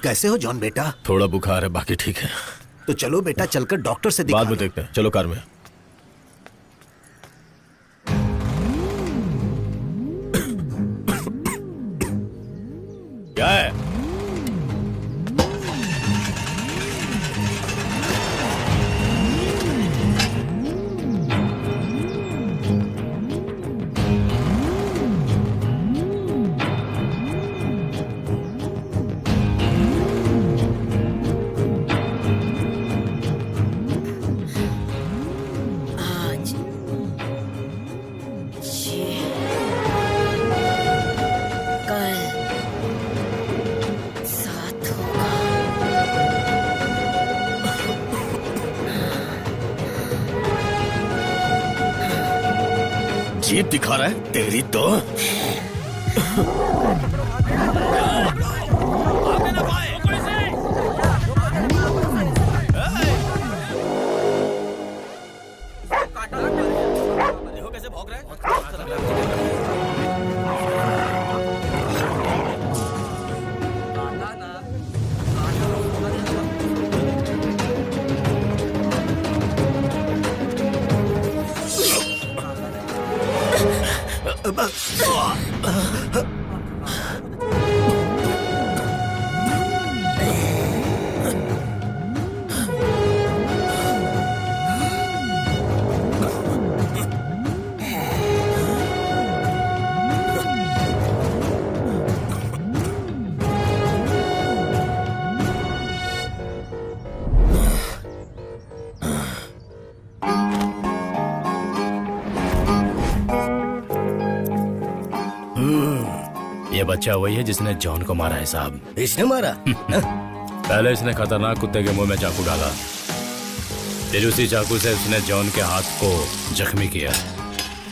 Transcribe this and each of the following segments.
कैसे हो जॉन बेटा? थोड़ा बुखार है, बाकी ठीक है। तो चलो बेटा, चलकर डॉक्टर से दिखा बाद में लो। देखते हैं, चलो कार में। क्या है? जीप दिखा रहा है तेरी तो। देखो कैसे भौंक रहा है। ये बच्चा वही है जिसने जॉन को मारा है साहब। इसने मारा? पहले इसने खतरनाक कुत्ते के मुंह में चाकू डाला, फिर उसी चाकू से उसने जॉन के हाथ को जख्मी किया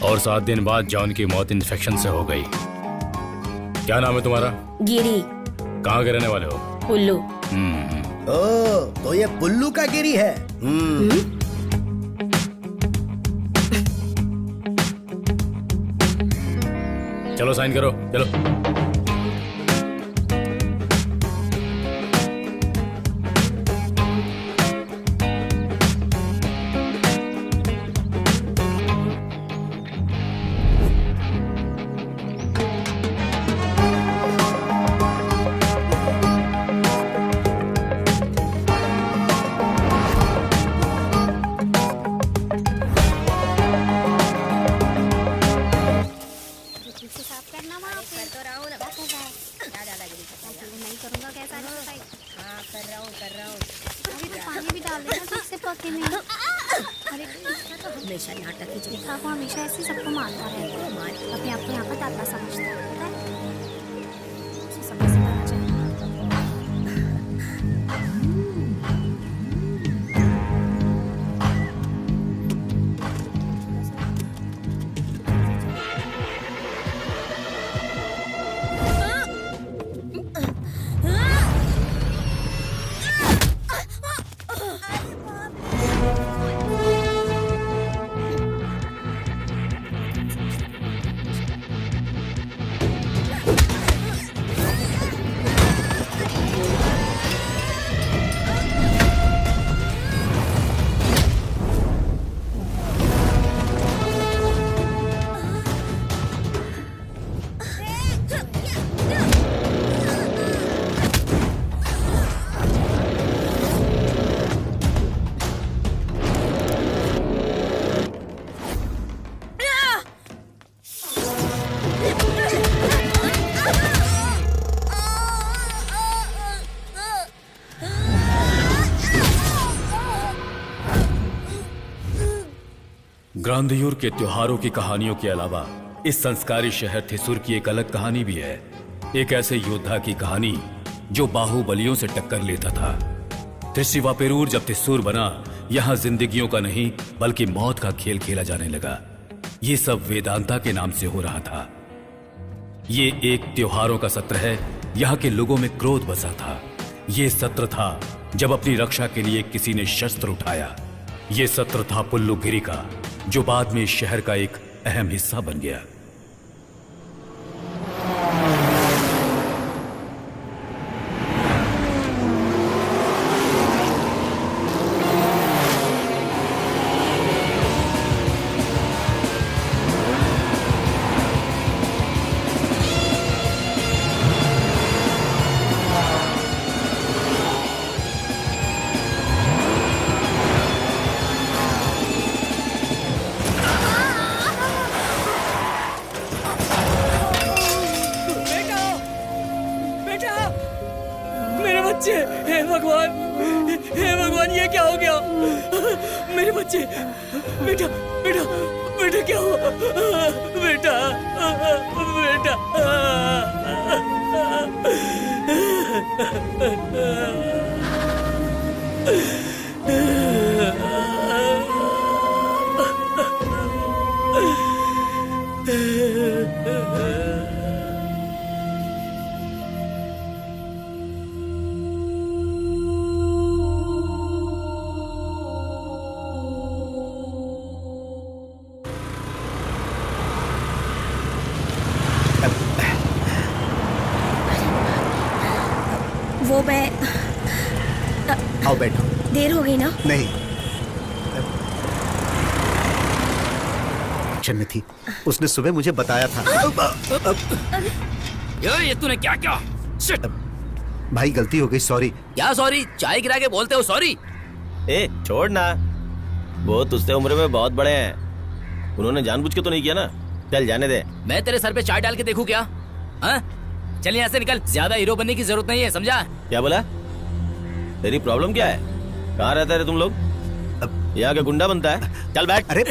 और 7 दिन बाद जॉन की मौत इन्फेक्शन से हो गई। क्या नाम है तुम्हारा? गिरी। कहाँ के रहने वाले हो? पुल्लू। ओ, तो ये पुल्लू का गिरी है। चलो साइन करो, चलो। हमेशा नाटक ही चलता है, हमेशा ऐसे सबको मारता रहता है। अपने आप को यहाँ का दादा समझता है, पता है? उसे समझ से करना चाहिए। ग्रांधियूर के त्योहारों की कहानियों के अलावा इस संस्कारी शहर थिसुर की एक अलग कहानी भी है। एक ऐसे योद्धा की कहानी जो बाहुबलियों से टक्कर लेता था। थिस्सिवापेरूर जब थिसुर बना, यहाँ जिंदगियों का नहीं बल्कि मौत का खेल खेला जाने लगा। ये सब वेदांता के नाम से हो रहा था। ये एक त्योहारों का सत्र है। यहाँ के लोगों में क्रोध बसा था। ये सत्र था जब अपनी रक्षा के लिए किसी ने शस्त्र उठाया। ये सत्र था पुल्लू गिरी का, जो बाद में इस शहर का एक अहम हिस्सा बन गया। बेटा बेटा बेटा क्या हुआ? बेटा बेटा वो मैं आओ बैठो। देर हो गई ना? नहीं, एक्शन में थी, उसने सुबह मुझे बताया था। ये तूने क्या किया? शिट! भाई गलती हो गई, सॉरी। क्या सॉरी? चाय गिरा के बोलते हो सॉरी? ए छोड़ ना, वो तुझसे उम्र में बहुत बड़े हैं, उन्होंने जानबूझ के तो नहीं किया ना। चल जाने दे। मैं तेरे सर पे चाय डाल के देखूं क्या? हाँ? चल यहाँ से निकल, ज्यादा हीरो बनने की जरूरत नहीं है, समझा? क्या बोला? तेरी प्रॉब्लम क्या है? कहाँ रहते हैं तुम लोग? यहाँ के गुंडा बनता है? चल बैठ। अरे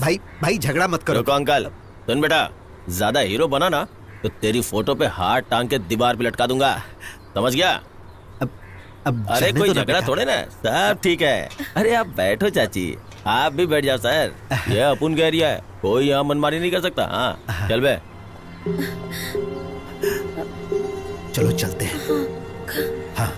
भाई भाई झगड़ा मत करो। रुको अंकल, सुन बेटा, ज्यादा हीरो बना ना तो तेरी फोटो पे हाथ टांग के दीवार पे लटका दूंगा, समझ गया? अब अरे जाने कोई दो ना झगड़ा बेटा। थोड़े ना, सब ठीक है। अरे आप बैठो चाची, आप भी बैठ जाओ सर, ये अपन का एरिया है, कोई यहाँ मनमानी नहीं कर सकता। हाँ चल बे। चलो चलते हैं। हाँ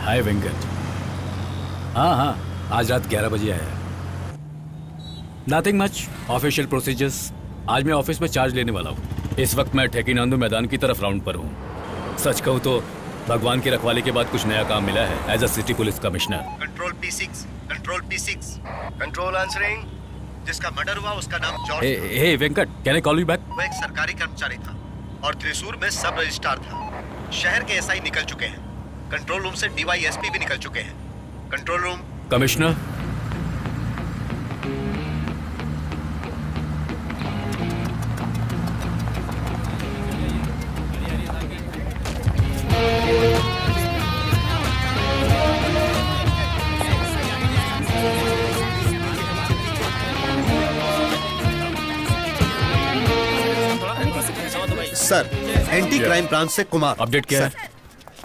हाय वेंकट। हाँ हाँ, आज रात 11 बजे आया। Nothing much, official procedures. आज मैं ऑफिस में चार्ज लेने वाला हूँ। इस वक्त मैं ठेकीनांदू मैदान की तरफ राउंड पर हूँ। सच कहूँ तो भगवान की रखवाली के बाद कुछ नया काम मिला है as a city police commissioner. Control P6, control P6, control answering. जिसका मर्डर हुआ उसका नाम जॉर्ज था। Hey Venkat, can I call you back? वो एक सरकारी कर्मचारी था और त्रिशूर में सब रजिस्ट्रार था। शहर के एसआई निकल चुके हैं, कंट्रोल रूम से DYSP भी निकल चुके हैं। Control room. Commissioner, sir, anti crime branch से कुमार। अपडेट क्या है?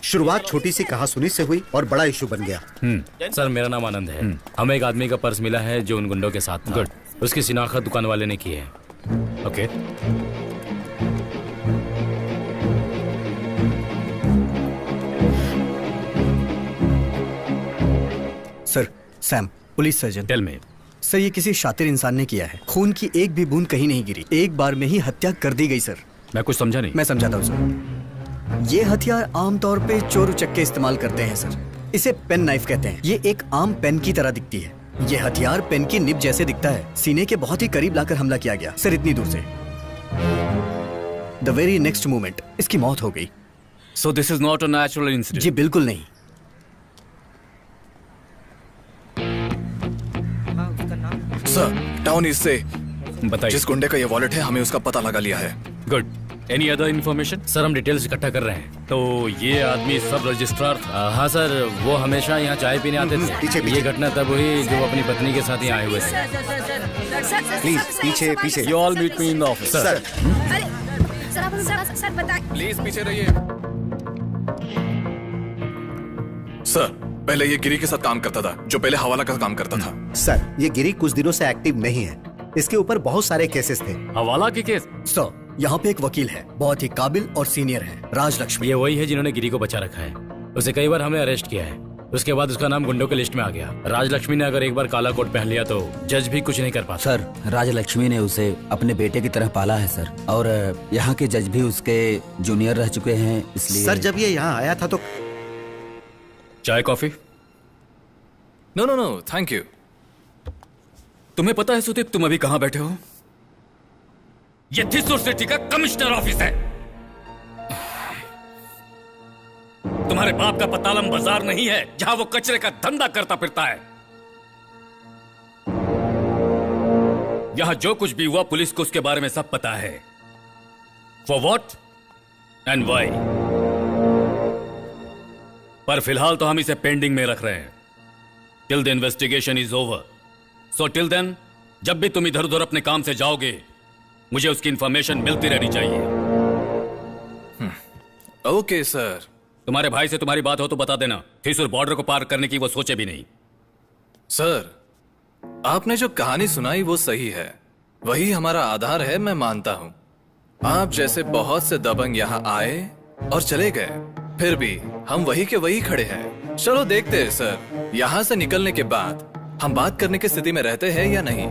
शुरुआत छोटी सी कहासुनी से हुई और बड़ा इशू बन गया। सर मेरा नाम आनंद है। हमें एक आदमी का पर्स मिला है जो उन गुंडों के साथ था। गुड। उसकी शिनाख्त दुकान वाले ने की है। Okay. Sir, Sam, police surgeon. Tell me. Sir, ये किसी शातिर इंसान ने किया है। खून की एक भी बूंद कहीं नहीं गिरी, एक बार में ही हत्या कर दी गई। सर मैं कुछ समझा नहीं। मैं समझाता हूँ सर। ये हथियार आमतौर पे चोर उचक्के इस्तेमाल करते हैं सर। इसे पेन नाइफ कहते हैं। ये एक आम पेन की तरह दिखती है। ये हथियार पेन की निब जैसे दिखता है। सीने के बहुत ही करीब लाकर हमला किया गया सर, इतनी दूर से। द वेरी नेक्स्ट मोमेंट इसकी मौत हो गई। So this is not a natural incident? जी बिल्कुल नहीं। सर, टाउन ईस्ट से बताइए। जिस गुंडे का ये वॉलेट है, हमें उसका पता लगा लिया है। Good. Any other information? Sir हम डिटेल्स इकट्ठा कर रहे हैं। तो ये आदमी सब रजिस्ट्रार था? हाँ सर, वो हमेशा यहाँ चाय पीने आते पीछे, थे। ये घटना तब हुई जो अपनी पत्नी के साथ यहाँ आए हुए थे। प्लीज पीछे पीछे। You all meet me in the office. Sir, अरे सर आप सर बताइए। प्लीज पीछे रहिए। सर, पहले ये गिरी के साथ काम करता था, जो पहले हवाला का काम करता था। सर, ये गिरी कुछ दिनों से एक्टिव नहीं है। इसके ऊपर बहुत सारे केसेस थे। हवाला के केस? सर, यहाँ पे एक वकील है, बहुत ही काबिल और सीनियर है, राज लक्ष्मी। ये वही है जिन्होंने गिरी को बचा रखा है। उसे कई बार हमें अरेस्ट किया है। उसके बाद उसका नाम गुंडों के लिस्ट में आ गया। राजलक्ष्मी ने अगर एक बार काला कोट पहन लिया तो जज भी कुछ नहीं कर पाता। सर, राजलक्ष्मी ने उसे अपने बेटे की तरह पाला है सर, और यहाँ के जज भी उसके जूनियर रह चुके हैं, इसलिए। सर, जब ये यहाँ आया था तो चाय coffee? No no no, thank you. तुम्हें पता है सुदीप, तुम अभी कहाँ बैठे हो? ये थिसुर सिटी का कमिश्नर ऑफिस है। तुम्हारे बाप का पतालम बाजार नहीं है जहां वो कचरे का धंधा करता फिरता है। यहां जो कुछ भी हुआ पुलिस को उसके बारे में सब पता है। For what and why. पर फिलहाल तो हम इसे पेंडिंग में रख रहे हैं till the investigation is over. So till then जब भी तुम इधर उधर अपने काम से जाओगे मुझे उसकी इंफॉर्मेशन मिलती रहनी चाहिए। Okay sir. तुम्हारे भाई से तुम्हारी बात हो तो बता देना। थ्रिसुर बॉर्डर को पार करने की वो सोचे भी नहीं। सर, आपने जो कहानी सुनाई वो सही है, वही हमारा आधार है, मैं मानता हूँ। आप जैसे बहुत से दबंग यहाँ आए और चले गए, फिर भी हम वही के वही खड़े हैं। चलो देखते हैं सर, यहाँ से निकलने के बाद हम बात करने की स्थिति में रहते हैं या नहीं।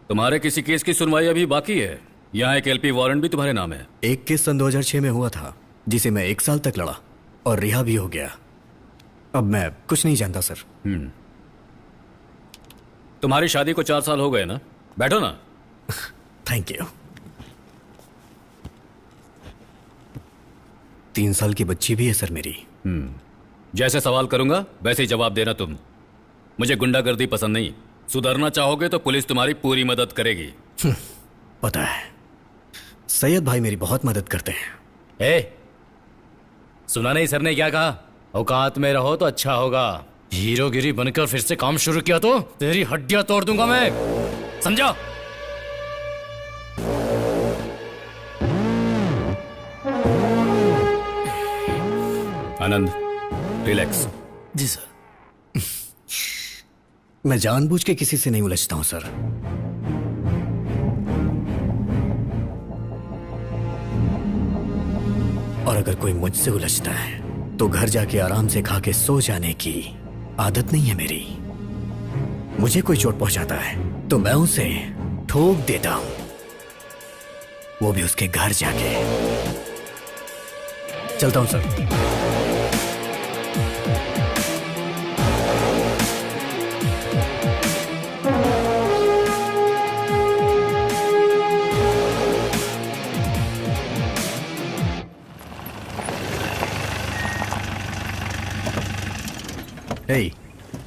तुम्हारे किसी केस की सुनवाई अभी बाकी है। यहाँ एक एलपी वारंट भी तुम्हारे नाम है। एक केस सन 2006 में हुआ था जिसे मैं 1 साल तक लड़ा और रिहा भी हो गया। अब मैं कुछ नहीं जानता सर। तुम्हारी शादी को 4 साल हो गए ना। बैठो ना। Thank you. 3 साल की बच्ची भी है सर मेरी। जैसे सवाल करूंगा वैसे ही जवाब देना तुम। मुझे गुंडागर्दी पसंद नहीं। सुधरना चाहोगे तो पुलिस तुम्हारी पूरी मदद करेगी। पता है, सैयद भाई मेरी बहुत मदद करते हैं। सुना नहीं सर ने क्या कहा? औकात में रहो तो अच्छा होगा। हीरोगिरी बनकर फिर से काम शुरू किया तो तेरी हड्डियां तोड़ दूंगा मैं, समझा? आनंद, रिलैक्स। जी सर। मैं जानबूझ के किसी से नहीं उलझता हूं सर। और अगर कोई मुझसे उलझता है तो घर जाके आराम से खा के सो जाने की आदत नहीं है मेरी। मुझे कोई चोट पहुंचाता है तो मैं उसे ठोक देता हूं, वो भी उसके घर जाके। चलता हूं सर। हे,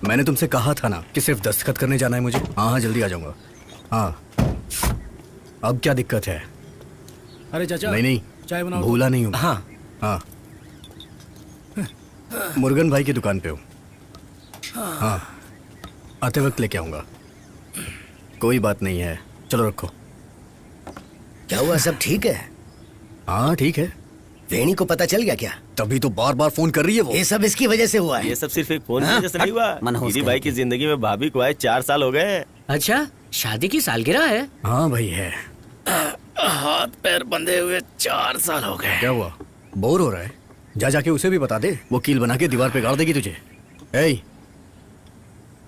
मैंने तुमसे कहा था ना कि सिर्फ दस्तखत करने जाना है मुझे। हाँ जल्दी आ जाऊंगा। हाँ, अब क्या दिक्कत है? अरे चाचा, नहीं चाय बनाओ। भूला नहीं हूँ। हाँ हाँ, मुर्गन भाई की दुकान पे हूँ। हाँ, आते वक्त लेके आऊंगा। कोई बात नहीं है, चलो रखो। क्या हुआ, सब ठीक है? हाँ ठीक है। वेणी को पता चल गया क्या? तभी तो बार बार फोन कर रही है वो। ये सब इसकी वजह से हुआ है। ये सब सिर्फ एक फोन की वजह से नहीं हुआ। दीदी भाई की जिंदगी में भाभी को आए 4 साल हो गए। अच्छा, शादी की सालगिरह है? हाँ भाई है। हाथ पैर बंधे हुए 4 साल हो गए। क्या हुआ, बोर हो रहा है? जा जाके उसे भी बता दे, वो कील बना के दीवार पे गाड़ देगी तुझे। ए,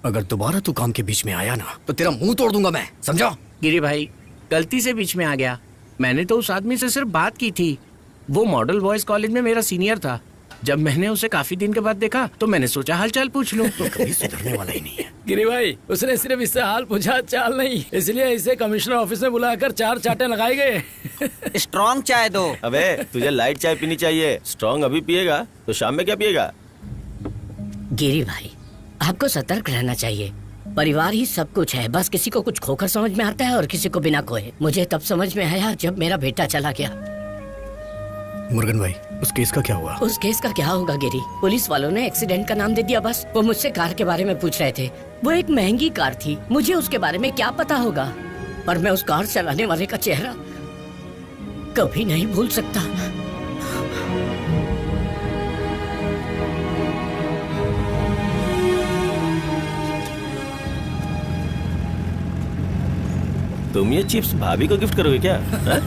अगर दोबारा तू काम के बीच में आया ना तो तेरा मुंह तोड़ दूंगा मैं, समझा? गिरी भाई गलती से बीच में आ गया। मैंने तो उस आदमी से सिर्फ बात की थी। वो मॉडल बॉयज कॉलेज में मेरा सीनियर था। जब मैंने उसे काफी दिन के बाद देखा तो मैंने सोचा हालचाल पूछ लूं। तो कभी सुधरने वाला ही नहीं है। गिरी भाई, उसने सिर्फ इससे हाल पूछा, चाल नहीं। इसलिए इसे कमिश्नर ऑफिस में बुलाकर 4 चाटे लगाए गए। स्ट्रॉन्ग चाय दो। अबे तुझे लाइट चाय पीनी चाहिए। स्ट्रॉन्ग अभी पिएगा तो शाम में क्या पिएगा? गिरी भाई, आपको सतर्क रहना चाहिए। परिवार ही सब कुछ है। बस किसी को कुछ खोकर समझ में आता है और किसी को बिना खोए। मुझे तब समझ में आया जब मेरा बेटा चला गया। मुर्गन भाई, उस केस का क्या हुआ? उस केस का क्या होगा गिरी? पुलिस वालों ने एक्सीडेंट का नाम दे दिया बस। वो मुझसे कार के बारे में पूछ रहे थे। वो एक महंगी कार थी, मुझे उसके बारे में क्या पता होगा। पर मैं उस कार चलाने वाले का चेहरा कभी नहीं भूल सकता। तुम ये चिप्स भाभी को गिफ्ट करोगे क्या? हाँ?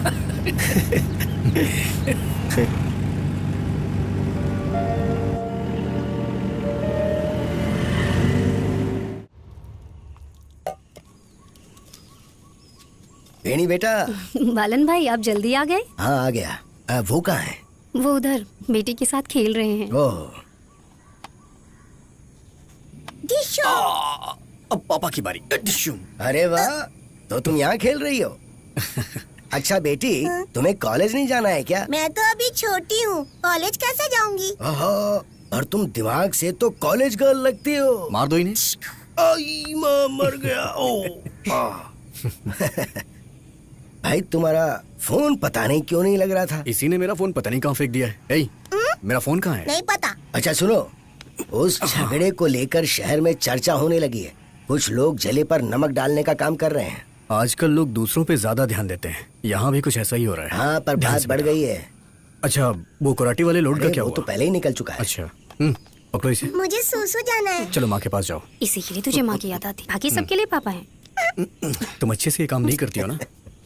वेणी बेटा। बालन भाई आप जल्दी आ गए। हाँ आ गया। वो कहाँ है? वो उधर बेटी के साथ खेल रहे हैं। ओह अब पापा की बारी। अरे वाह, तो तुम यहाँ खेल रही हो? अच्छा बेटी, तुम्हें कॉलेज नहीं जाना है क्या? मैं तो अभी छोटी हूँ, कॉलेज कैसे जाऊंगी? और तुम दिमाग से तो कॉलेज गर्ल लगती हो। मार दो इन्हें। आई माँ मर गया। भाई तुम्हारा फोन पता नहीं क्यों नहीं लग रहा था। इसी ने मेरा फोन पता नहीं कहाँ फेंक दिया है। मेरा फोन कहाँ है? नहीं पता। अच्छा सुनो, उस झगड़े को लेकर शहर में चर्चा होने लगी है। कुछ लोग जले पर नमक डालने का काम कर रहे हैं। आजकल लोग दूसरों पे ज्यादा ध्यान देते हैं। यहाँ भी कुछ ऐसा ही हो रहा है। हाँ पर बात बढ़ गई है। अच्छा वो कराटी वाले लोड का क्या वो हुआ? तो पहले ही निकल चुका है। अच्छा पकड़ो इसे। मुझे सूसू जाना है। चलो माँ के पास जाओ। इसी के लिए तुझे माँ की याद आती, बाकी सबके लिए पापा हैं। तुम अच्छे से ये काम नहीं करती हो ना?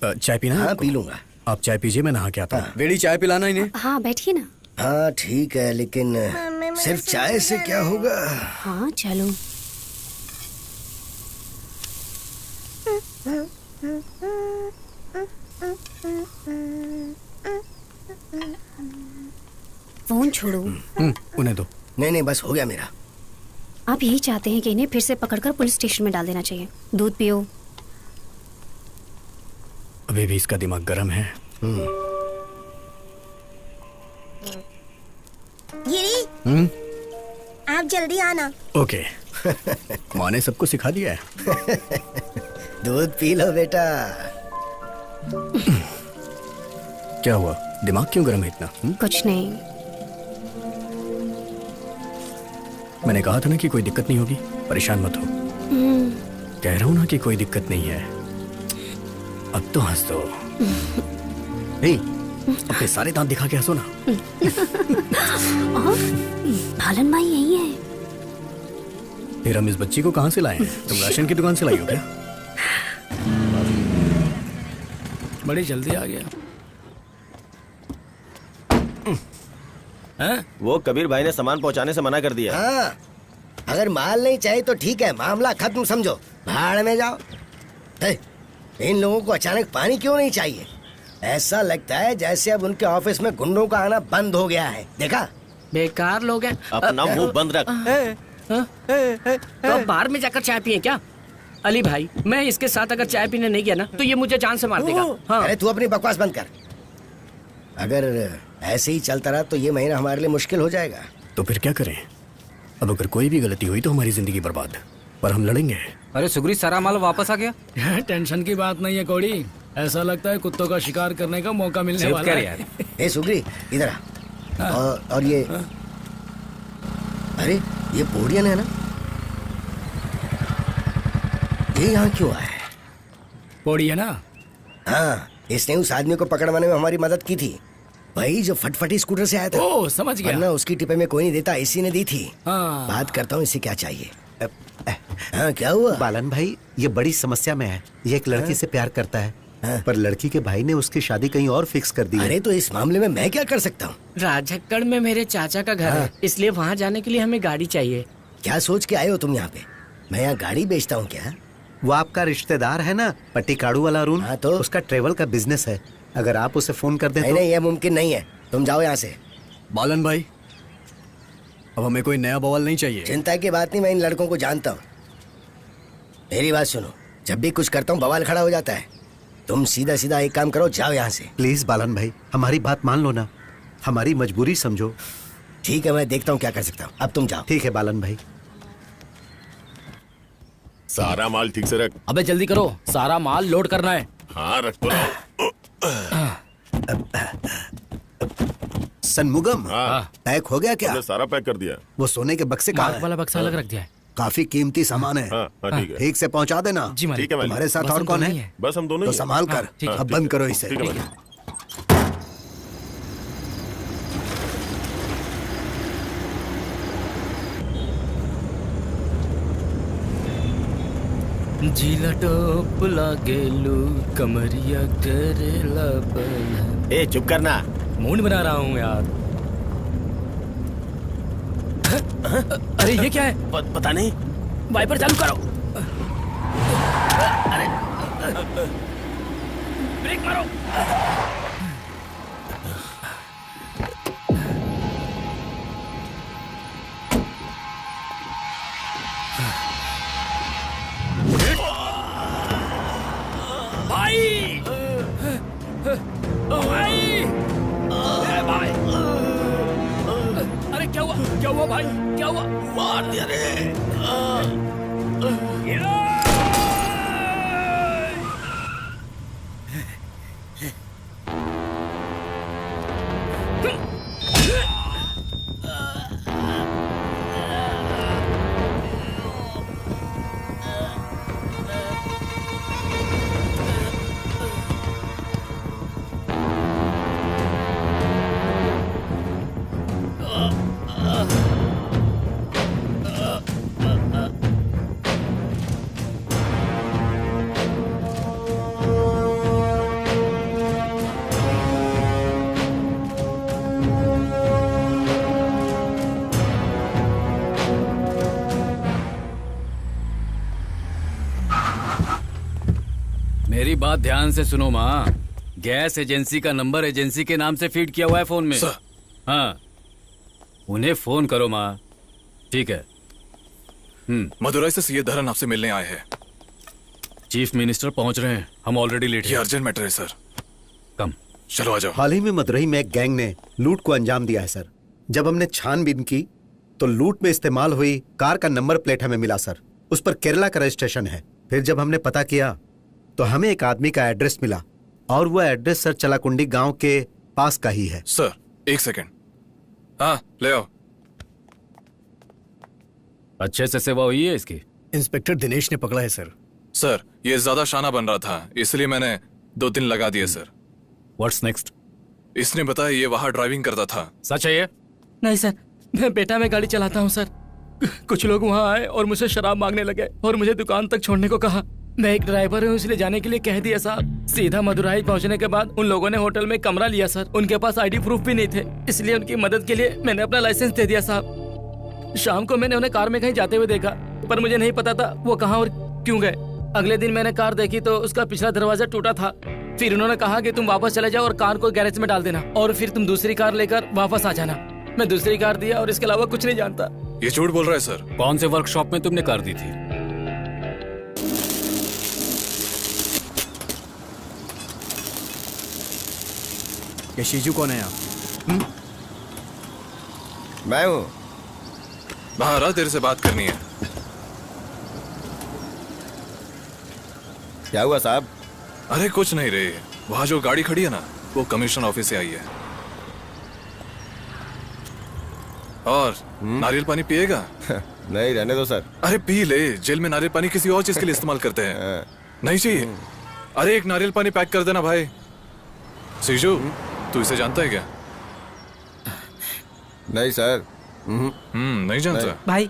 चाय पीना है? हाँ पी लूंगा। आप चाय पीजिए, मैं नहा के आता हूँ। बेड़ी चाय पिलाना इन्हें। हाँ बैठिए ना। हाँ ठीक है, लेकिन सिर्फ चाय से क्या होगा? हाँ चलो। फोन छोड़ो। उन्हें दो। नहीं बस हो गया मेरा। आप यही चाहते हैं कि इन्हें फिर से पकड़कर पुलिस स्टेशन में डाल देना चाहिए। दूध पियो। अभी भी इसका दिमाग गर्म है। गिरी, आप जल्दी आना। ओके। माँ ने सबको सिखा दिया है। दूध पी लो बेटा। क्या हुआ? दिमाग क्यों गर्म है इतना? कुछ नहीं। मैंने कहा था ना कि कोई दिक्कत नहीं होगी, परेशान मत हो। कह रहा हूँ ना कि कोई दिक्कत नहीं है। अब तो हंस दो। अपने सारे दांत दिखा के हंसो ना। बालन भाई यही है। फिर हम इस बच्ची को कहाँ से लाए हैं? तुम राशन की दुकान से लाई हो क्या? बड़ी जल्दी आ गया। वो कबीर भाई ने सामान पहुंचाने से मना कर दिया। हाँ, अगर माल नहीं चाहिए तो ठीक है, मामला खत्म समझो, भाड़ में जाओ। इन लोगों को अचानक पानी क्यों नहीं चाहिए? ऐसा लगता है जैसे अब उनके ऑफिस में गुंडों का आना बंद हो गया है। देखा? बेकार लोग हैं। अपना मुंह बंद रख। तो अब बाहर में जाकर चाय पिए क्या? अली भाई, मैं इसके साथ अगर चाय पीने नहीं गया ना तो ये मुझे जान से मार देगा। हाँ। अरे तू अपनी बकवास बंद कर। अगर ऐसे ही चलता रहा तो ये महीना हमारे लिए मुश्किल हो जाएगा। तो फिर क्या करें? अब अगर कोई भी गलती हुई तो हमारी जिंदगी बर्बाद, पर हम लड़ेंगे। अरे सुगरी, सारा माल वापस आ गया। टेंशन की बात नहीं है कोड़ी, ऐसा लगता है कुत्तों का शिकार करने का मौका मिलने वाला है। यार। ए सुगरी इधर आ। और ये अरे ये पोडियन है ना, ये यहाँ क्यों आया है? पोड़ी है ना? हाँ, इसने उस आदमी को पकड़वाने में हमारी मदद की थी, वही जो फटफटी स्कूटर से आया था। ओह समझ गया। वरना उसकी टिपे में कोई नहीं देता, इसी ने दी थी। हाँ। बात करता हूँ, इसे क्या चाहिए? हाँ क्या हुआ? बालन भाई ये बड़ी समस्या में है। ये एक लड़की से प्यार करता है, पर लड़की के भाई ने उसकी शादी कहीं और फिक्स कर दी है। अरे तो इस मामले में मैं क्या कर सकता हूँ? राजक्कड़ में मेरे चाचा का घर है, इसलिए वहाँ जाने के लिए हमें गाड़ी चाहिए। क्या सोच के आए हो तुम यहाँ पे? मैं यहाँ गाड़ी बेचता हूँ क्या? वो आपका रिश्तेदार है ना, पट्टीकाड़ू वाला अरुण। हाँ तो उसका ट्रेवल का बिजनेस है, अगर आप उसे फोन कर दें तो। नहीं, ये मुमकिन नहीं है, तुम जाओ यहाँ से। बालन भाई, अब हमें कोई नया बवाल नहीं चाहिए। चिंता की बात नहीं, मैं इन लड़कों को जानता हूँ। मेरी बात सुनो, जब भी कुछ करता हूँ बवाल खड़ा हो जाता है। तुम सीधा सीधा एक काम करो, जाओ यहाँ से। प्लीज बालन भाई, हमारी बात मान लो ना, हमारी मजबूरी समझो। ठीक है, मैं देखता हूँ क्या कर सकता हूँ, अब तुम जाओ। ठीक है बालन भाई। सारा माल ठीक से रख। अबे जल्दी करो, सारा माल लोड करना है। हाँ रख तो रहो। सनमुगम, हाँ। पैक हो गया क्या? हमने सारा पैक कर दिया। वो सोने के बक्से कहाँ मार्क वाला बक्सा अलग रख दिया है। काफी कीमती सामान है। हाँ, ठीक है। ठीक से पहुंचा देना। जी मालिक। ठीक है मालिक। तुम्हारे साथ बस और हम कौन दोनों ही है? हैं। बस हम दोनों तो ही हैं। संभाल कर। ठीक है। अब बंद करो इसे। ठीक है मालिक। जिला टॉप लागेलू कमरिया करेला बल। ए चुप करना, मूड बना रहा हूँ यार। अरे ये क्या है? पता नहीं। वाइपर चालू करो। ब्रेक मारो। भाई भाई भाई, अरे क्या हुआ भाई, क्या हुआ? मार दिया रे। मेरी बात ध्यान से सुनो माँ। गैस एजेंसी का नंबर एजेंसी के नाम से फीड किया हुआ है फोन में। हाँ, उन्हें फोन करो माँ। ठीक है। मदुरई से सीए धरन आपसे मिलने आए हैं। चीफ मिनिस्टर पहुंच रहे हैं, हम ऑलरेडी लेट हैं। ये अर्जेंट मैटर है सर। कम चलो आ जाओ। हाल ही में मदुरई में एक गैंग ने लूट को अंजाम दिया है सर। जब हमने छानबीन की तो लूट में इस्तेमाल हुई कार का नंबर प्लेट हमें मिला सर। उस पर केरला का रजिस्ट्रेशन है। फिर जब हमने पता किया तो हमें एक आदमी का एड्रेस मिला और वो एड्रेस सर चलाकुंडी गांव के पास का ही है। सर एक सेकंड। हाँ ले आओ। अच्छे से सेवा हुई है इसकी? इंस्पेक्टर दिनेश ने पकड़ा है सर। सर ये ज्यादा शाना बन रहा था, इसलिए मैंने 2 दिन लगा दिए सर। What's next? इसने बताया ये वहां ड्राइविंग करता था। सच है ये? नहीं सर, मैं बेटा में गाड़ी चलाता हूँ सर। कुछ लोग वहाँ आए और मुझसे शराब मांगने लगे और मुझे दुकान तक छोड़ने को कहा। मैं एक ड्राइवर हूँ इसलिए जाने के लिए कह दिया साहब। सीधा मदुरई पहुँचने के बाद उन लोगों ने होटल में कमरा लिया सर। उनके पास आईडी प्रूफ भी नहीं थे, इसलिए उनकी मदद के लिए मैंने अपना लाइसेंस दे दिया साहब। शाम को मैंने उन्हें कार में कहीं जाते हुए देखा, पर मुझे नहीं पता था वो कहाँ और क्यों गए। अगले दिन मैंने कार देखी तो उसका पिछला दरवाजा टूटा था। फिर उन्होंने कहा कि तुम वापस चले जाओ और कार को गैरेज में डाल देना और फिर तुम दूसरी कार लेकर वापस आ जाना। मैं दूसरी कार दिया और इसके अलावा कुछ नहीं जानता। ये झूठ बोल रहा है सर। कौन से वर्कशॉप में तुमने कार दी थी? ये शीजू कौन है आप? मैं हूँ। बाहर आ, तेरे से बात करनी है। क्या हुआ साहब? अरे कुछ नहीं रे, वहाँ जो गाड़ी खड़ी है ना वो कमीशन ऑफिस से आई है। और नारियल पानी पिएगा? नहीं रहने दो सर। अरे पी ले, जेल में नारियल पानी किसी और चीज के लिए इस्तेमाल करते हैं। नहीं चाहिए? अरे एक नारियल पानी पैक कर देना भाई। सीजू तू इसे जानता है क्या? नहीं सर। नहीं जानता। भाई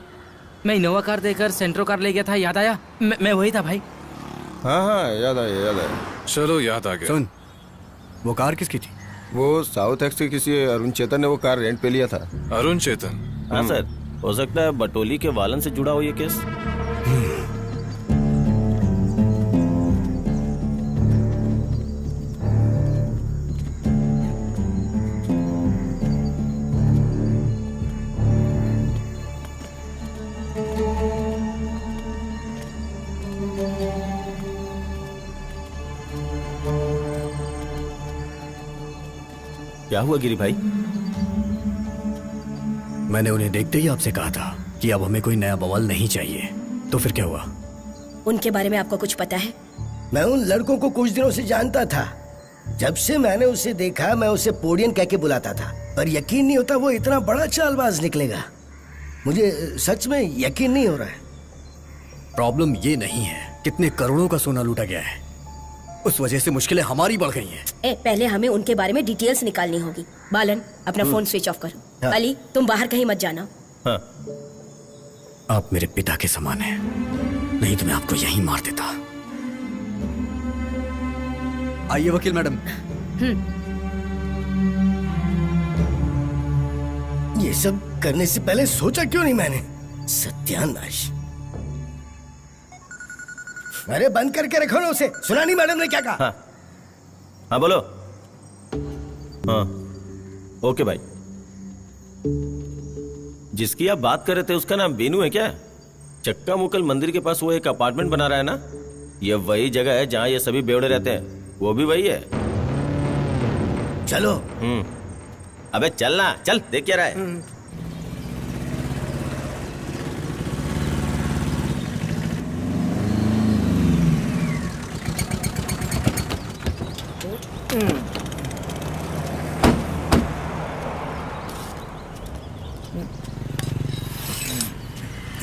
मैं इनोवा कार देकर सेंट्रो कार ले गया था, याद आया? मैं वही था भाई। हाँ हाँ याद आया याद आया। चलो याद आ गया। सुन, वो कार किसकी थी? वो साउथ एक्स के किसी अरुण चेतन ने वो कार रेंट पे लिया था। अरुण चेतन? हाँ सर, हो सकता है बटोली के वालन से जुड़ा हो ये केस। क्या हुआ गिरी भाई? मैंने उन्हें देखते ही आपसे कहा था कि अब हमें कोई नया बवाल नहीं चाहिए। तो फिर क्या हुआ? उनके बारे में आपको कुछ पता है? मैं उन लड़कों को कुछ दिनों से जानता था। जब से मैंने उसे देखा मैं उसे पोडियन कह के बुलाता था, पर यकीन नहीं होता वो इतना बड़ा चालबाज निकलेगा। मुझे सच में यकीन नहीं हो रहा है। प्रॉब्लम ये नहीं है कितने करोड़ों का सोना लूटा गया है, उस वजह से मुश्किलें हमारी बढ़ गई हैं। पहले हमें उनके बारे में डिटेल्स निकालनी होगी। बालन अपना फोन स्विच ऑफ करो। अली तुम बाहर कहीं मत जाना। आप मेरे पिता के समान हैं। नहीं तो मैं आपको यहीं मार देता। आइए वकील मैडम। ये सब करने से पहले सोचा क्यों नहीं मैंने? सत्यानाश। अरे बंद करके रखो ना उसे। सुना नहीं मैडम ने क्या कहा? हाँ बोलो। हाँ ओके भाई। जिसकी आप बात कर रहे थे उसका नाम बीनू है क्या? चक्का मुकल मंदिर के पास वो एक अपार्टमेंट बना रहा है ना? ये वही जगह है जहाँ ये सभी बेवड़े रहते हैं। वो भी वही है। चलो। अबे चलना, चल देख क्या रहा है।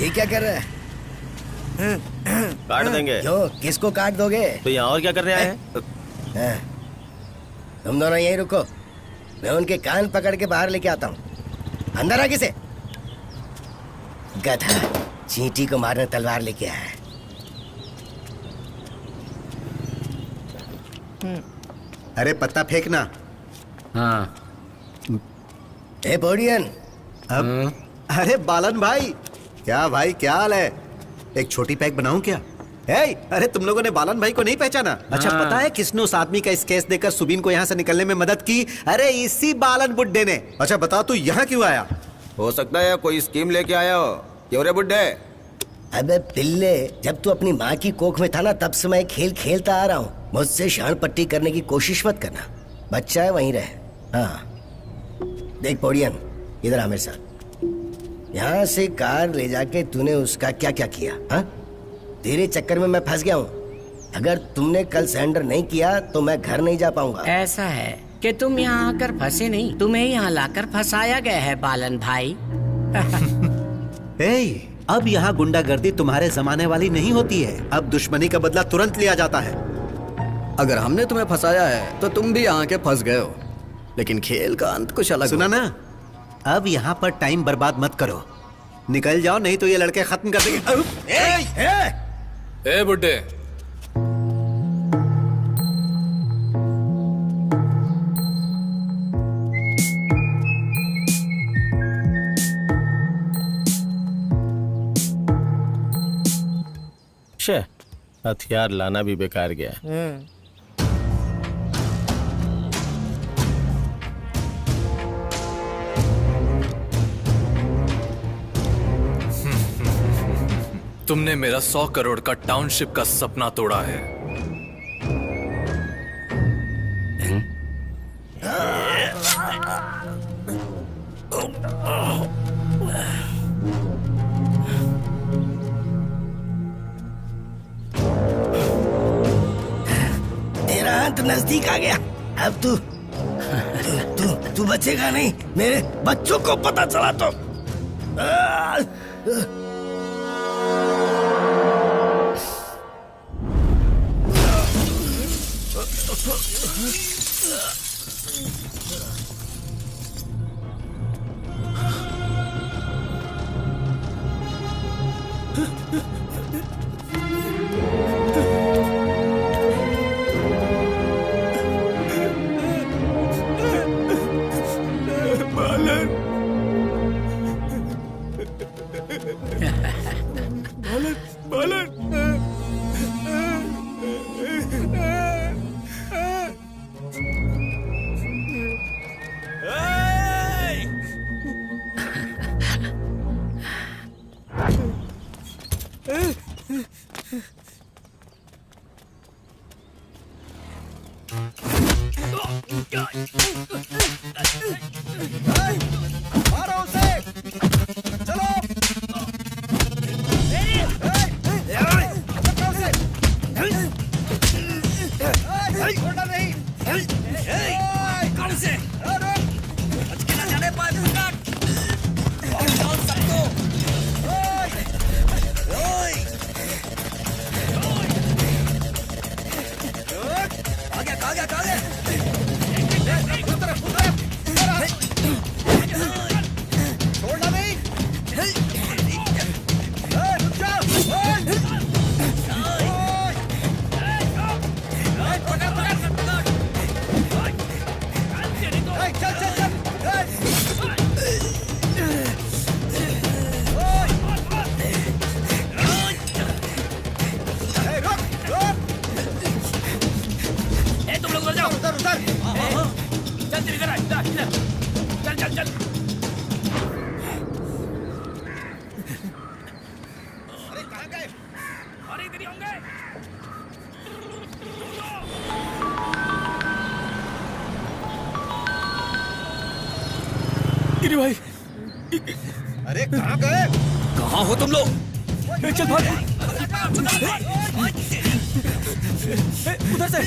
ये क्या कर रहा है? काट देंगे। क्यों? किसको काट दोगे? तो यहाँ और क्या करने आए हैं? तुम दोनों यहीं रुको, मैं उनके कान पकड़ के बाहर लेके आता हूँ। अंदर आ किसे? गधा चींटी को मारने तलवार लेके आया है। अरे पत्ता फेंकना। हाँ। ए बोडियन। अब अरे बालन भाई, क्या भाई क्या हाल है? एक छोटी पैक बनाऊं क्या? अरे तुम लोगों ने बालन भाई को नहीं पहचाना? अच्छा पता है किसने उस आदमी का इस केस देकर सुबीन को यहाँ से निकलने में मदद की? अरे इसी बालन बुड्ढे ने। अच्छा बता तू यहाँ क्यों आया? हो सकता है कोई स्कीम लेके आया हो। क्यों रे बुड्ढे? अबे पिल्ले, जब तू अपनी माँ की कोख में था ना तब से मैं खेल खेलता आ रहा हूँ। मुझसे शान पट्टी करने की कोशिश मत करना। बच्चा है वहीं रहे। हाँ देख पोडियन, इधर आ मेरे साथ। यहाँ से कार ले जाके तूने उसका क्या क्या किया? हाँ तेरे चक्कर में मैं फंस गया हूँ। अगर तुमने कल सरेंडर नहीं किया तो मैं घर नहीं जा पाऊंगा। ऐसा है कि तुम यहाँ आकर फंसे नहीं, तुम्हें यहाँ लाकर फंसाया गया है बालन भाई। अब यहाँ गुंडागर्दी तुम्हारे जमाने वाली नहीं होती है। अब दुश्मनी का बदला तुरंत लिया जाता है। अगर हमने तुम्हें फंसाया है तो तुम भी यहाँ के फंस गए हो, लेकिन खेल का अंत कुछ अलग। सुना ना, अब यहाँ पर टाइम बर्बाद मत करो, निकल जाओ नहीं तो ये लड़के खत्म कर देंगे। ए बुड्ढे, हथियार लाना भी बेकार गया। तुमने मेरा 100 करोड़ का टाउनशिप का सपना तोड़ा है। तेरा अंत नजदीक आ गया। अब तू बचेगा नहीं। मेरे बच्चों को पता चला तो गिरी भाई, अरे कहाँ गए? कहाँ हो तुम लोग? चल भाग। उधर से।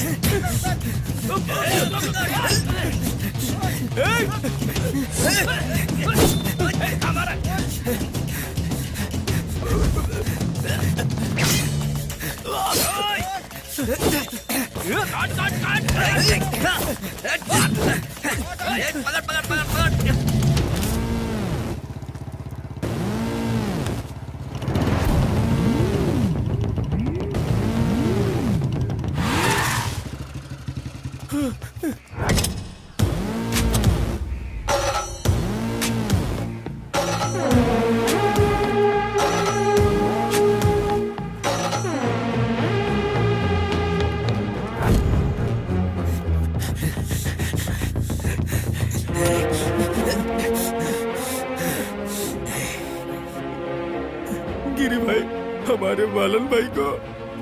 गिरी भाई, हमारे बालन भाई को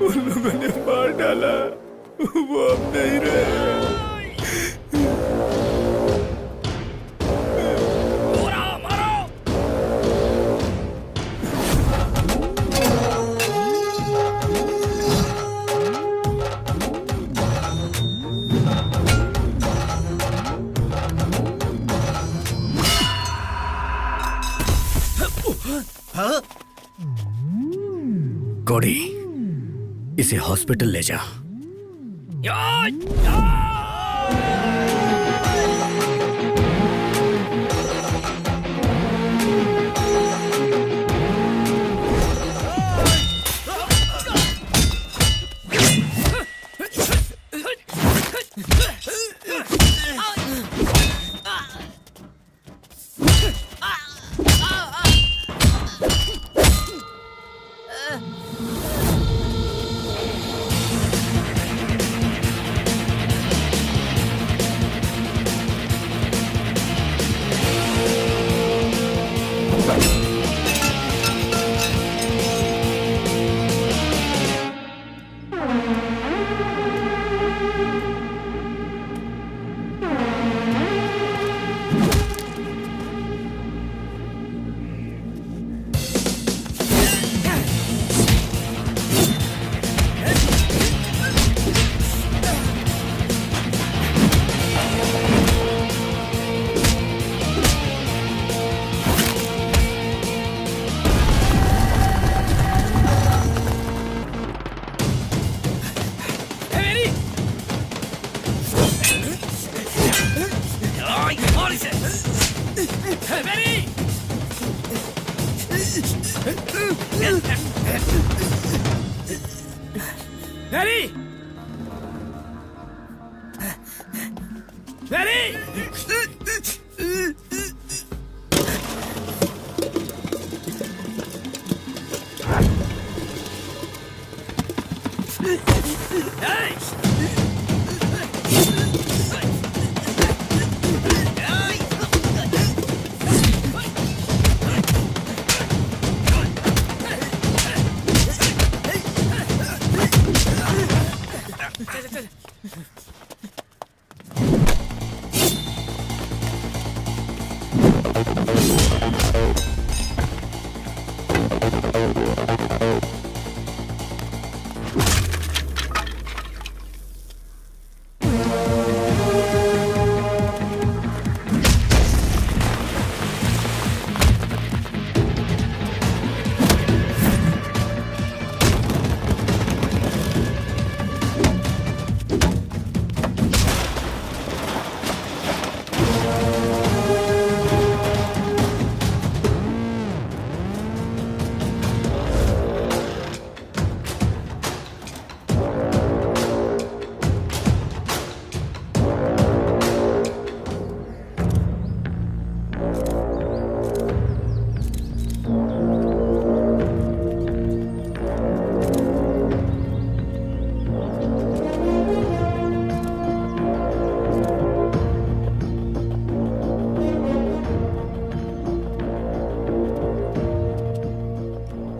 उन लोगों ने मार डाला, वो अब नहीं रहे। गौड़ी, इसे हॉस्पिटल ले जा।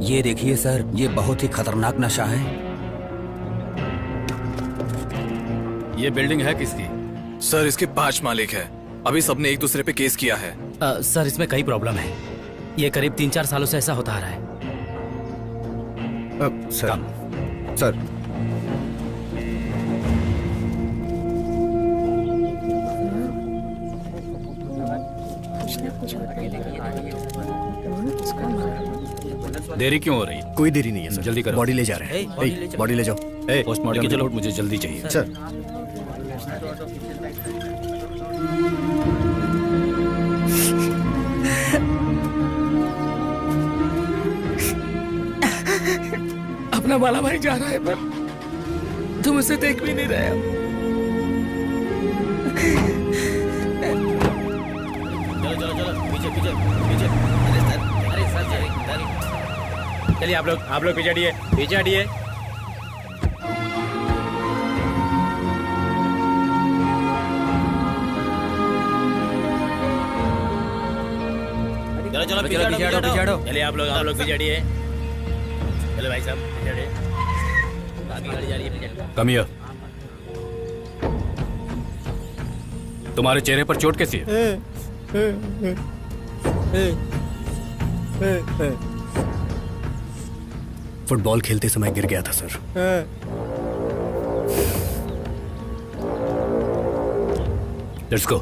ये देखिए सर, ये बहुत ही खतरनाक नशा है। ये बिल्डिंग है किसकी? सर इसके 5 मालिक है। अभी सबने एक दूसरे पे केस किया है। सर इसमें कई प्रॉब्लम है। ये करीब 3-4 सालों से ऐसा होता आ रहा है। सर देरी क्यों हो रही? कोई देरी नहीं है सर। जल्दी करो। बॉडी ले जा रहे हैं। बॉडी ले जाओ। पोस्टमार्टम रिपोर्ट मुझे जल्दी चाहिए। सर अपना बाला भाई जा रहा है पर तुम उसे देख भी नहीं रहे हो। चलो पीछे पीछे पीछे। अरे सर चलिए आप लोग पीछे हटिए, पीछे हटिए। चलो पीछे हटो। चलिए आप लोग पीछे हटिए। चलो भाई साहब पीछे हटिए। आगे गाड़ी जा रही है, पीछे हटो। Come here. तुम्हारे चेहरे पर चोट कैसी है? फुटबॉल खेलते समय गिर गया था सर। Let's go.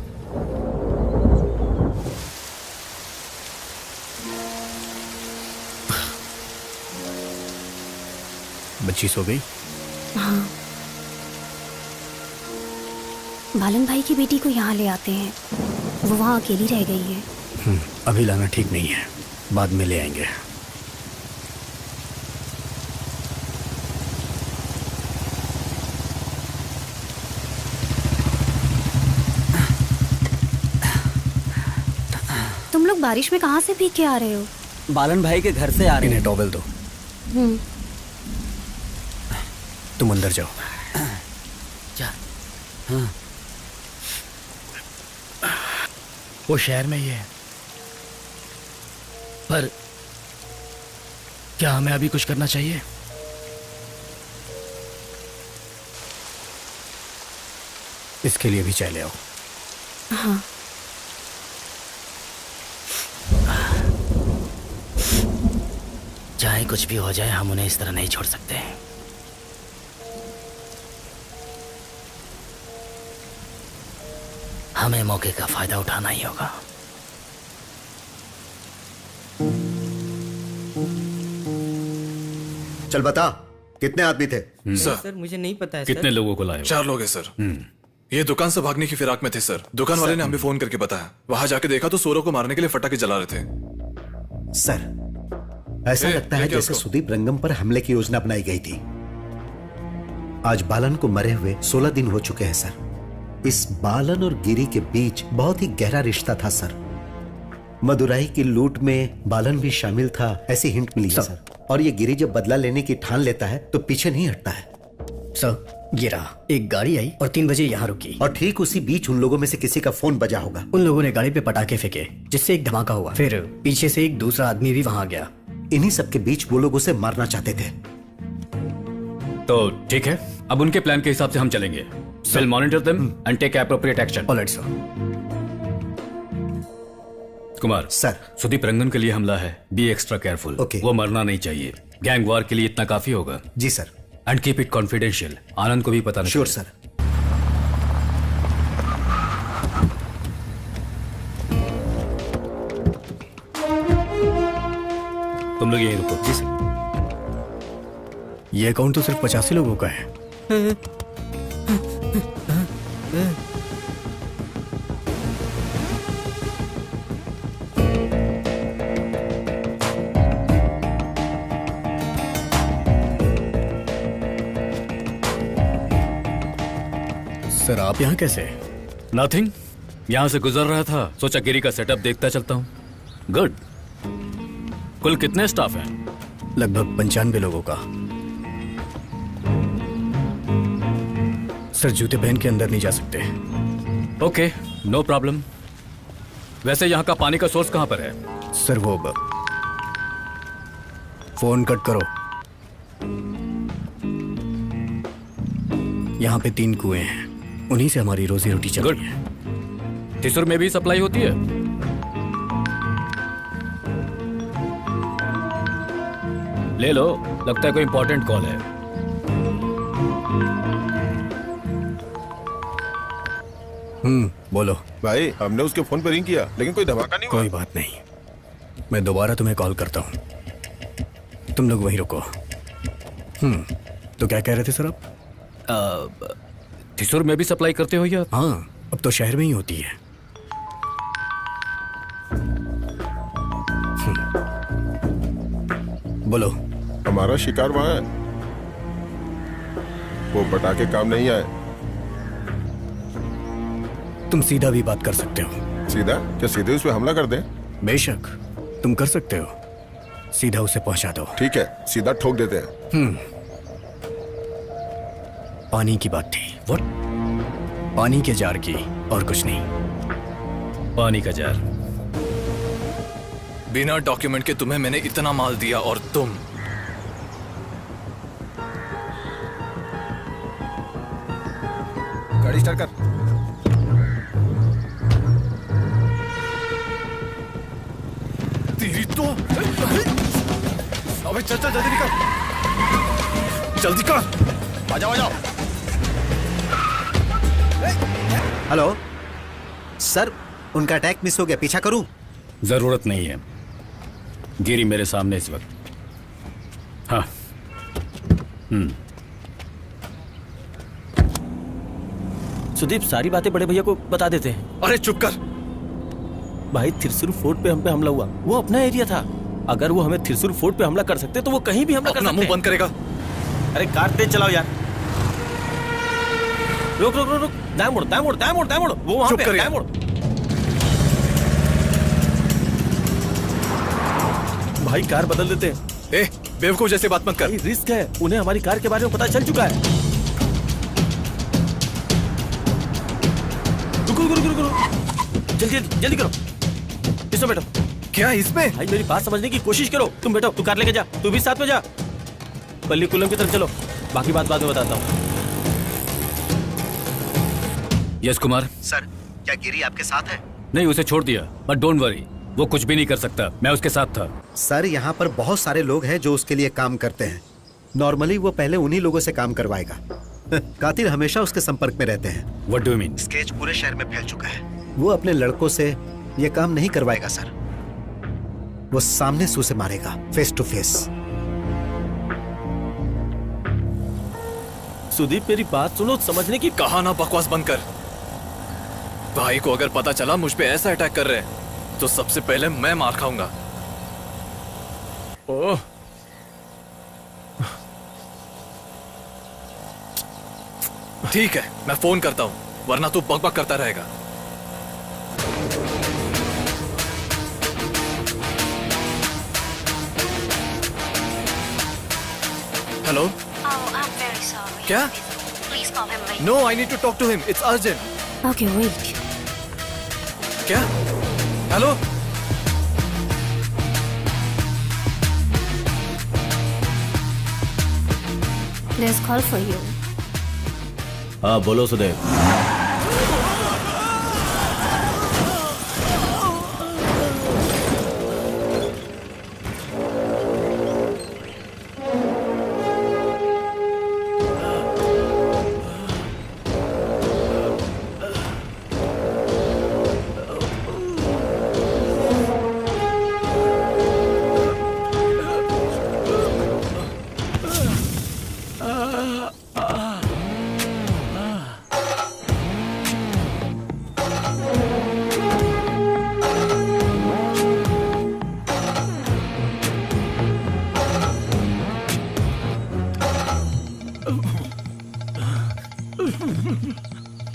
बच्ची सो गई? हाँ, बालन भाई की बेटी को यहाँ ले आते हैं। वो वहाँ अकेली रह गई है। अभी लाना ठीक नहीं है, बाद में ले आएंगे। तुम लोग बारिश में कहाँ से भीग के आ रहे हो? बालन भाई के घर से आ रहे हैं। इन्हें टॉवेल दो। तुम अंदर जाओ। हाँ। वो शहर में ही है, पर क्या हमें अभी कुछ करना चाहिए? इसके लिए भी चाय ले आओ। हाँ। चाहे कुछ भी हो जाए, हम उन्हें इस तरह नहीं छोड़ सकते। हमें मौके का फायदा उठाना ही होगा। चल बता, कितने आदमी थे? सर मुझे नहीं पता है। कितने लोगों को लाए? 4 लोग हैं सर। ये दुकान से भागने की फिराक में थे सर। दुकान वाले ने हमें फोन करके बताया। वहां जाके देखा तो सोरो को मारने के लिए पटाखे जला रहे थे। सर, ऐसा लगता है जैसे सुदीप रंगम पर हमले की योजना बनाई गई थी। आज बालन को मरे हुए 16 दिन हो चुके हैं सर। इस बालन और गिरी के बीच बहुत ही गहरा रिश्ता था सर। मदुराई की लूट में बालन भी शामिल था, ऐसी हिंट मिली है सर। और ये गिरी जब बदला लेने की ठान लेता है तो पीछे नहीं हटता है। सर, ये रहा, एक गाड़ी आई और 3 बजे यहाँ रुकी। और ठीक उसी बीच उन लोगों में से किसी का फोन बजा होगा। उन लोगों ने गाड़ी पे पटाखे फेंके, जिससे एक धमाका हुआ। फिर पीछे से एक दूसरा आदमी भी वहां गया। इन्हीं सबके बीच वो लोग उसे मारना चाहते थे। तो ठीक है, अब उनके प्लान के हिसाब से हम चलेंगे। We'll monitor them and take appropriate action. All right, sir. Kumar sir, Sudeep Rangan के लिए हमला है। Be extra careful. Okay. वो मरना नहीं चाहिए। गैंग वार के लिए इतना काफी होगा। जी sir. And keep it confidential. Anand को भी पता नहीं। Sure sir. तुम लोग यहीं रुको। जी सर। ये अकाउंट तो सिर्फ 85 लोगों का है। सर, आप यहाँ कैसे? नथिंग, यहाँ से गुजर रहा था, सोचा गिरी का सेटअप देखता चलता हूँ। गुड। कुल कितने स्टाफ हैं? लगभग 95 लोगों का। सर, जूते पहन के अंदर नहीं जा सकते। Okay, no problem. वैसे यहाँ का पानी का सोर्स कहाँ पर है? सर, वो फोन कट करो। यहाँ पे 3 कुएं हैं। उन्हीं से हमारी रोजी रोटी चल रही है। थिसुर में भी सप्लाई होती है? ले लो, लगता है कोई इंपॉर्टेंट कॉल है। बोलो भाई, हमने उसके फोन पे रिंग किया लेकिन कोई धमाका नहीं हुआ। कोई बात नहीं, मैं दोबारा तुम्हें कॉल करता हूँ, तुम लोग वहीं रुको। तो क्या कह रहे थे सर आप? थिसुर में भी सप्लाई करते हो या? हाँ, अब तो शहर में ही होती है। बोलो। हमारा शिकार वहां है, वो पटाखे काम नहीं आए। तुम सीधा भी बात कर सकते हो। सीधा? क्या सीधे उस पर हमला कर दें? बेशक, तुम कर सकते हो, सीधा उसे पहुंचा दो। ठीक है, सीधा ठोक देते हैं। पानी की बात थी। व्हाट? पानी के जार की, और कुछ नहीं। पानी का जार? बिना डॉक्यूमेंट के तुम्हें मैंने इतना माल दिया और तुम गाड़ी स्टार्ट कर। तेरी तो अबे चल चल जल्दी निकल, जल्दी कर। आ जाओ आ जाओ। हेलो सर, उनका अटैक मिस हो गया, पीछा करूं? जरूरत नहीं है, गिरी मेरे सामने इस वक्त। हाँ। सुदीप, सारी बातें बड़े भैया को बता देते हैं। अरे चुप कर भाई, थिरसुर फोर्ट पे हम पे हमला हुआ, वो अपना एरिया था। अगर वो हमें थिरसुर फोर्ट पे हमला कर सकते तो वो कहीं भी हमला कर सकते। मुंह बंद करेगा? अरे कार तेज चलाओ यार। रुक रुक रुक रुक, दाएं मुड़ दाएं मुड़ दाएं मुड़ दाएं मुड़, वो वहां पे दाएं मुड़। भाई कार बदल देते हैं। ए, बेवकूफ जैसे बात मत कर। रिस्क है, उन्हें हमारी कार के बारे में पता चल चुका है। रुको रुको रुको रुको, जल्दी जल्दी करो, इसमें बैठो। क्या इसमें? भाई मेरी बात समझने की कोशिश करो। तुम बैठो, तू कार लेके जा, तू भी साथ में जा। पल्लीकुलम की तरफ चलो, बाकी बात बाद में बताता हूँ। यस कुमार। सर, क्या गिरी आपके साथ है? नहीं, उसे छोड़ दिया, बट डोंट वरी, वो कुछ भी नहीं कर सकता, मैं उसके साथ था। सर, यहाँ पर बहुत सारे लोग हैं जो उसके लिए काम करते हैं। नॉर्मली वो पहले उन्हीं लोगों से काम करवाएगा। कातिल हमेशा उसके संपर्क में रहते हैं। What do you mean? Sketch पूरे शहर में फैल चुका है। वो अपने लड़कों से ये काम नहीं करवाएगा सर, वो सामने से उसे मारेगा, फेस टू फेस। सुदीप, मेरी बात सुनो, समझने की। कहा ना बकवास बंद कर। भाई को अगर पता चला मुझ पे ऐसा अटैक कर रहे हैं तो सबसे पहले मैं मार खाऊंगा। ओह, ठीक है, मैं फोन करता हूं, वरना तू बकबक करता रहेगा। हेलो? क्या? No, I need to talk to him, it's urgent. Okay, wait. क्या? Hello? There's call for you. हाँ बोलो सुदेव।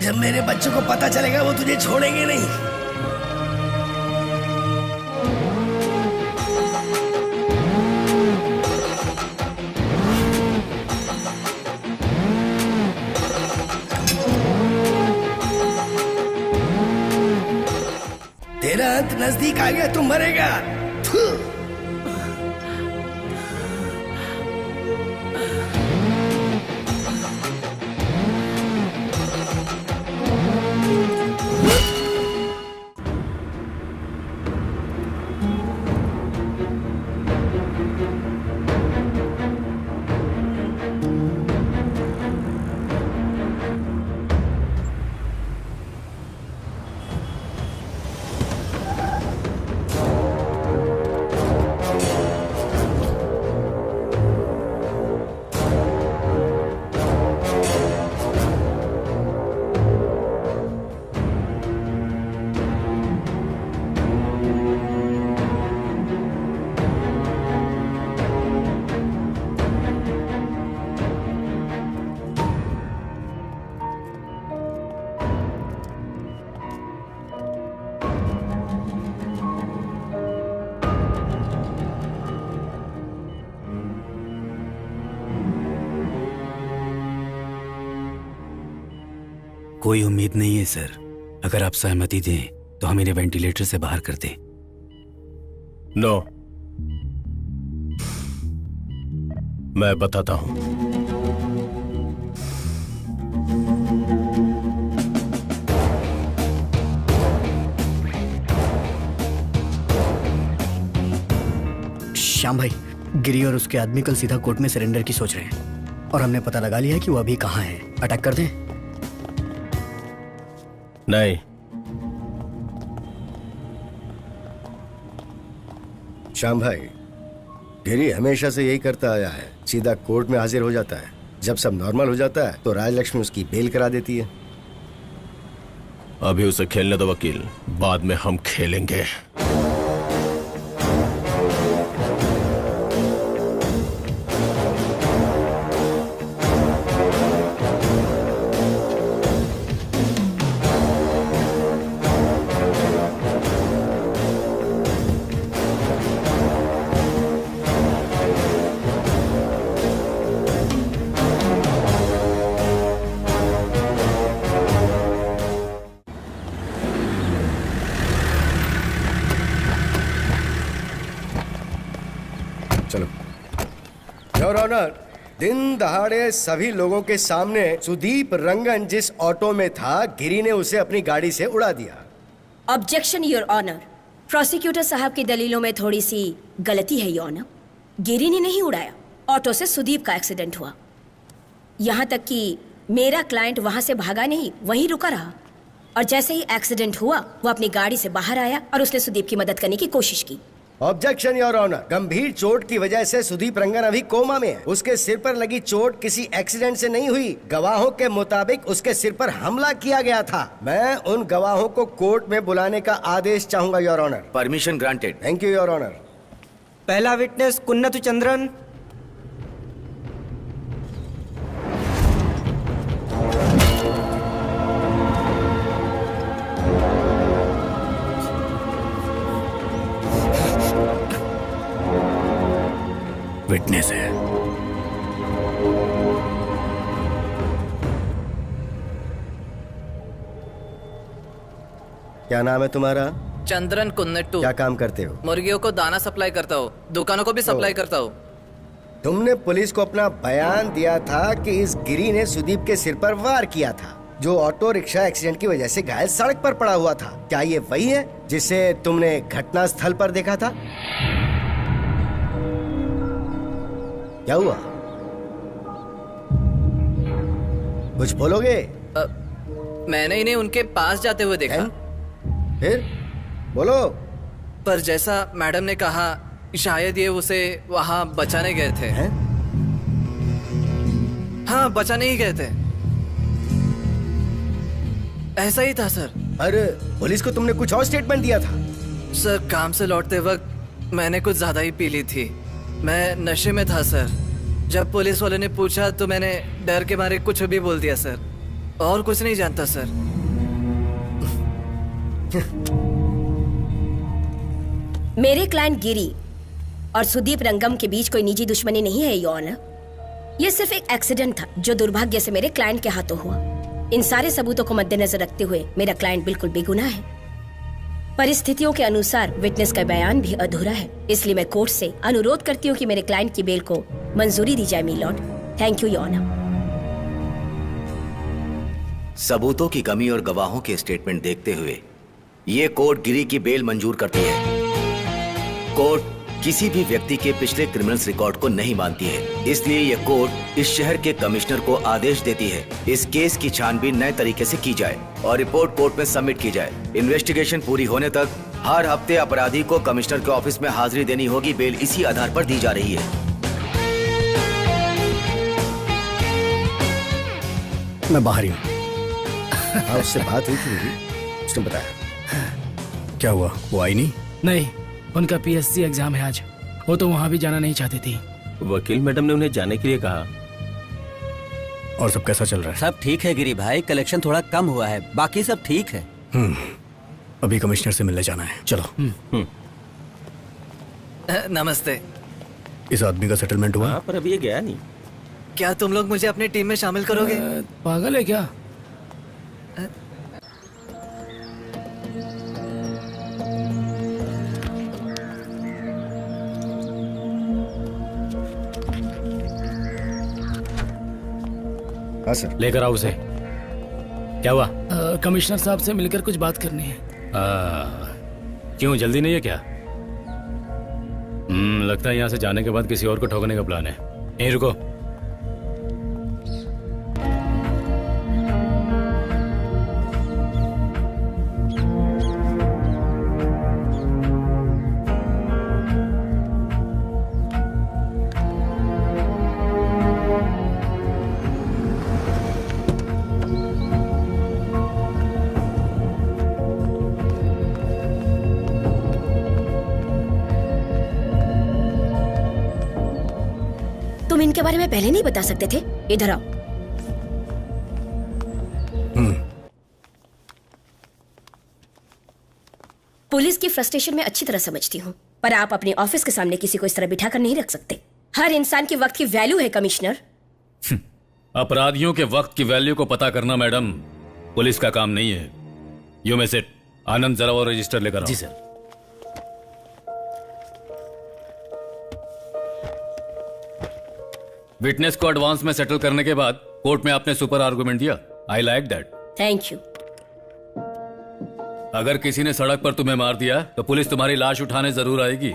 जब मेरे बच्चों को पता चलेगा वो तुझे छोड़ेंगे नहीं। तेरा अंत नजदीक आ गया, तू मरेगा। कोई उम्मीद नहीं है सर। अगर आप सहमति दें तो हम इन्हें वेंटिलेटर से बाहर कर दें। नो, मैं बताता हूं। श्याम भाई, गिरी और उसके आदमी कल सीधा कोर्ट में सरेंडर की सोच रहे हैं और हमने पता लगा लिया है कि वो अभी कहाँ है। अटैक कर दें? नहीं, श्याम भाई, गिरी हमेशा से यही करता आया है, सीधा कोर्ट में हाजिर हो जाता है। जब सब नॉर्मल हो जाता है तो राजलक्ष्मी उसकी बेल करा देती है। अभी उसे खेलने दो वकील, बाद में हम खेलेंगे। चलो। योर ऑनर, दिन दहाड़े सभी लोगों के सामने सुदीप रंगन जिस ऑटो में था, गिरी ने उसे अपनी गाड़ी से उड़ा दिया। Objection your honour. प्रोसिक्यूटर साहब की दलीलों में थोड़ी सी गलती है योर ऑनर। गिरी ने नहीं उड़ाया, ऑटो से सुदीप का एक्सीडेंट हुआ। यहाँ तक कि मेरा क्लाइंट वहां से भागा नहीं, वहीं रुका रहा और जैसे ही एक्सीडेंट हुआ वो अपनी गाड़ी से बाहर आया और उसने सुदीप की मदद करने की कोशिश की। Objection your honour. गंभीर चोट की वजह से सुदीप रंगन अभी कोमा में है। उसके सिर पर लगी चोट किसी एक्सीडेंट से नहीं हुई। गवाहों के मुताबिक उसके सिर पर हमला किया गया था। मैं उन गवाहों को कोर्ट में बुलाने का आदेश चाहूंगा your honour. Permission granted. Thank you your honour. पहला विटनेस कुन्नतु चंद्रन। विटनेस है। क्या नाम है तुम्हारा? चंद्रन कुन्नट्टू। क्या काम करते हो? मुर्गियों को दाना सप्लाई करता हूँ, दुकानों को भी सप्लाई करता हूँ। तुमने पुलिस को अपना बयान दिया था कि इस गिरी ने सुदीप के सिर पर वार किया था, जो ऑटो रिक्शा एक्सीडेंट की वजह से घायल सड़क पर पड़ा हुआ था। क्या ये वही है जिसे तुमने घटना स्थल पर देखा था? क्या हुआ? कुछ बोलोगे? मैंने इन्हें उनके पास जाते हुए देखा। फिर बोलो। पर जैसा मैडम ने कहा, शायद ये उसे वहां बचाने गए थे। हाँ, बचाने ही गए थे। ऐसा ही था सर। अरे पुलिस को तुमने कुछ और स्टेटमेंट दिया था? सर, काम से लौटते वक्त मैंने कुछ ज्यादा ही पी ली थी। मैं नशे में था सर। जब पुलिस वाले ने पूछा तो मैंने डर के मारे कुछ भी बोल दिया सर, और कुछ नहीं जानता सर। मेरे क्लाइंट गिरी और सुदीप रंगम के बीच कोई निजी दुश्मनी नहीं है योर ऑनर। ये सिर्फ एक एक्सीडेंट था जो दुर्भाग्य से मेरे क्लाइंट के हाथों हुआ। इन सारे सबूतों को मद्देनजर रखते हुए मेरा क्लाइंट बिल्कुल बेगुनाह है। परिस्थितियों के अनुसार विटनेस का बयान भी अधूरा है, इसलिए मैं कोर्ट से अनुरोध करती हूँ कि मेरे क्लाइंट की बेल को मंजूरी दी जाए my lord. Thank you your honour. सबूतों की कमी और गवाहों के स्टेटमेंट देखते हुए ये कोर्ट गिरी की बेल मंजूर करती है। कोर्ट किसी भी व्यक्ति के पिछले क्रिमिनल्स रिकॉर्ड को नहीं मानती है, इसलिए यह कोर्ट इस शहर के कमिश्नर को आदेश देती है इस केस की छानबीन नए तरीके से की जाए और रिपोर्ट कोर्ट में सबमिट की जाए। इन्वेस्टिगेशन पूरी होने तक हर हफ्ते अपराधी को कमिश्नर के ऑफिस में हाजिरी देनी होगी। बेल इसी आधार पर दी जा रही है। मैं बाहर ही हूँ। हाँ, उससे बात हुई थी मेरी, उसने बताया। क्या हुआ? वो आई नहीं? नहीं, उनका पीएससी एग्जाम है आज। वो तो वहां भी जाना नहीं चाहती थी। वकील मैडम ने उन्हें जाने के लिए कहा। और सब कैसा चल रहा है? सब ठीक है गिरी भाई, कलेक्शन थोड़ा कम हुआ है, बाकी सब ठीक है। अभी कमिश्नर से मिलने जाना है, चलो। नमस्ते। इस आदमी का सेटलमेंट हुआ? पर अभी ये गया नहीं। क्या तुम लोग मुझे अपनी टीम में शामिल करोगे? पागल है क्या? हाँ सर। लेकर आओ उसे। क्या हुआ? कमिश्नर साहब से मिलकर कुछ बात करनी है। क्यों, जल्दी नहीं है क्या? लगता है यहाँ से जाने के बाद किसी और को ठोकने का प्लान है। यहीं रुको। तुम इनके बारे में पहले नहीं बता सकते थे? इधर आओ। पुलिस की फ्रस्ट्रेशन में अच्छी तरह समझती हूँ, पर आप अपने ऑफिस के सामने किसी को इस तरह बिठा कर नहीं रख सकते। हर इंसान के वक्त की वैल्यू है कमिश्नर। अपराधियों के वक्त की वैल्यू को पता करना मैडम पुलिस का काम नहीं है। You may seat. आनंद, जरा वो रजिस्टर लेकर आओ। जी सर। विटनेस को एडवांस में सेटल करने के बाद कोर्ट में आपने सुपर आर्गुमेंट दिया। I like that. Thank you. अगर किसी ने सड़क पर तुम्हें मार दिया तो पुलिस तुम्हारी लाश उठाने जरूर आएगी।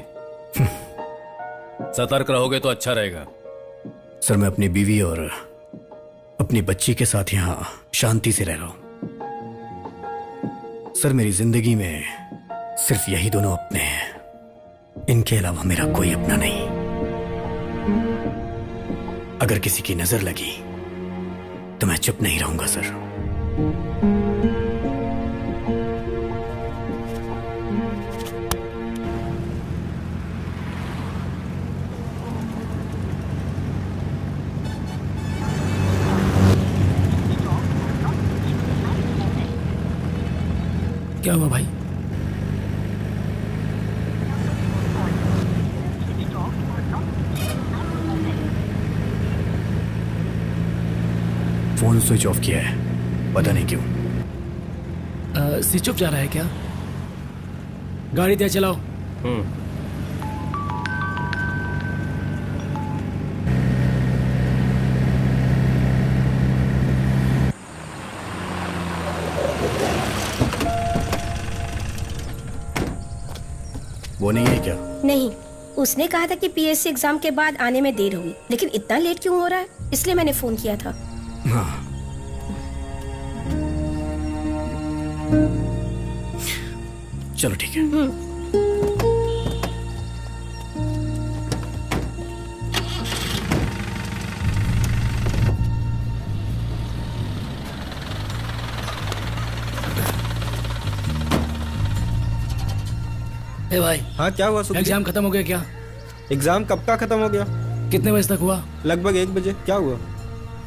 सतर्क रहोगे तो अच्छा रहेगा। सर, मैं अपनी बीवी और अपनी बच्ची के साथ यहाँ शांति से रह रहा हूं। सर, मेरी जिंदगी में सिर्फ यही दोनों अपने हैं, इनके अलावा मेरा कोई अपना नहीं। अगर किसी की नजर लगी तो मैं चुप नहीं रहूंगा सर। क्या हुआ भाई? फोन स्विच ऑफ किया है, पता नहीं क्यों। स्विच ऑफ जा रहा है क्या? गाड़ी तेज चलाओ। वो नहीं है क्या? नहीं, उसने कहा था कि पीएससी एग्जाम के बाद आने में देर होगी, लेकिन इतना लेट क्यों हो रहा है, इसलिए मैंने फोन किया था। हाँ। चलो ठीक है। ए भाई। हाँ, क्या हुआ? एग्जाम खत्म हो गया क्या? एग्जाम कब का खत्म हो गया? कितने बजे तक हुआ? लगभग 1 बजे। क्या हुआ?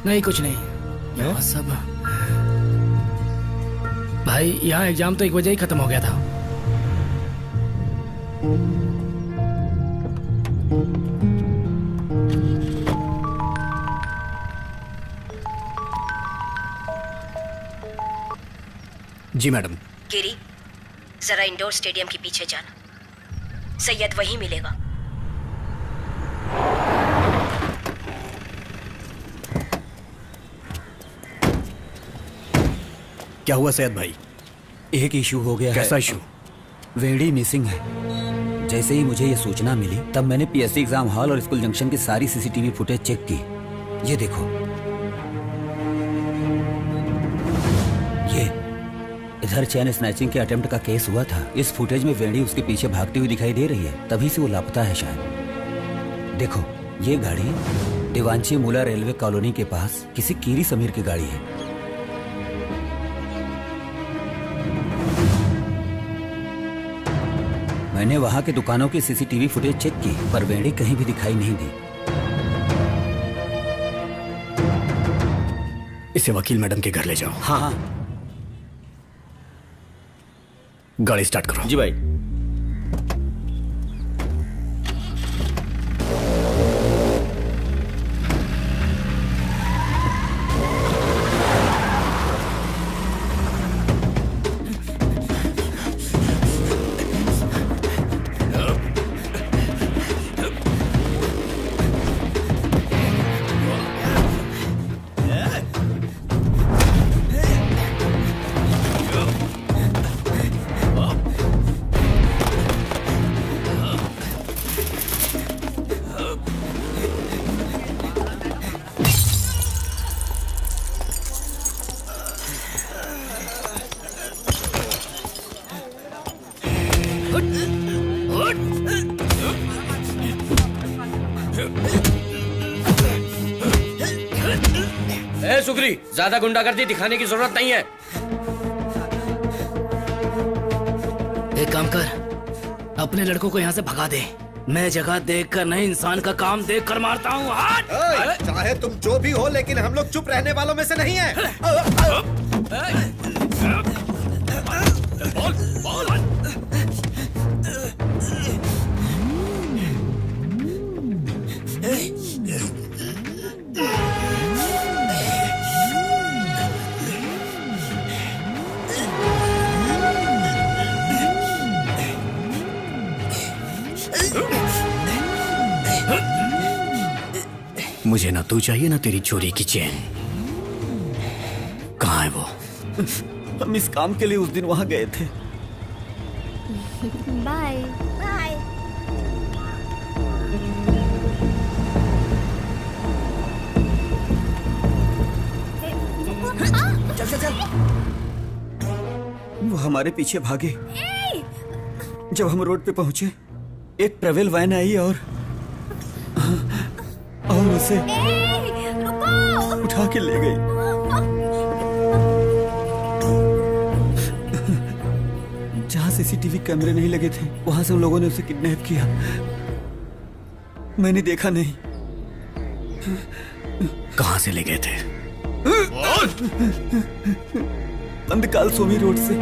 नहीं, कुछ नहीं। यहाँ सब भाई, यहाँ एग्जाम तो 1 बजे ही खत्म हो गया था। जी मैडम। गिरी, जरा इंडोर स्टेडियम के पीछे जाना, सैयद वहीं मिलेगा। क्या हुआ सैयद भाई? एक इशू हो गया। कैसा इशू? वेड़ी मिसिंग है। जैसे ही मुझे ये सूचना मिली तब मैंने पीएससी एग्जाम हॉल और स्कूल जंक्शन की सारी सीसीटीवी फुटेज चेक की। ये देखो, ये इधर चैन स्नैचिंग के अटेम्प्ट का केस हुआ था। इस फुटेज में वेड़ी उसके पीछे भागती हुई दिखाई दे रही है, तभी से वो लापता है शायद। देखो, ये गाड़ी देवांशी मूला रेलवे कॉलोनी के पास किसी कीरी समीर की गाड़ी है। मैंने वहां के दुकानों की सीसीटीवी फुटेज चेक की, पर वेड़ी कहीं भी दिखाई नहीं दी। इसे वकील मैडम के घर ले जाओ। हाँ। गाड़ी स्टार्ट करो। जी भाई। ए सुग्री, ज्यादा गुंडागर्दी दिखाने की जरूरत नहीं है। एक काम कर, अपने लड़कों को यहाँ से भगा दे। मैं जगह देखकर नहीं, इंसान का काम देखकर मारता हूँ। चाहे तुम जो भी हो, लेकिन हम लोग चुप रहने वालों में से नहीं है। मुझे ना तू चाहिए ना तेरी चोरी की चेन। कहाँ है वो? हम इस काम के लिए उस दिन वहां गए थे। Bye bye. चल चल चल। वो हमारे पीछे भागे। जब हम रोड पे पहुंचे, एक ट्रेवल वैन आई और उसे उठा के ले गई। जहां सीसीटीवी कैमरे नहीं लगे थे, वहां से उन लोगों ने उसे किडनैप किया। मैंने देखा नहीं। कहां से ले गए थे? अंधकाल सोमी रोड से।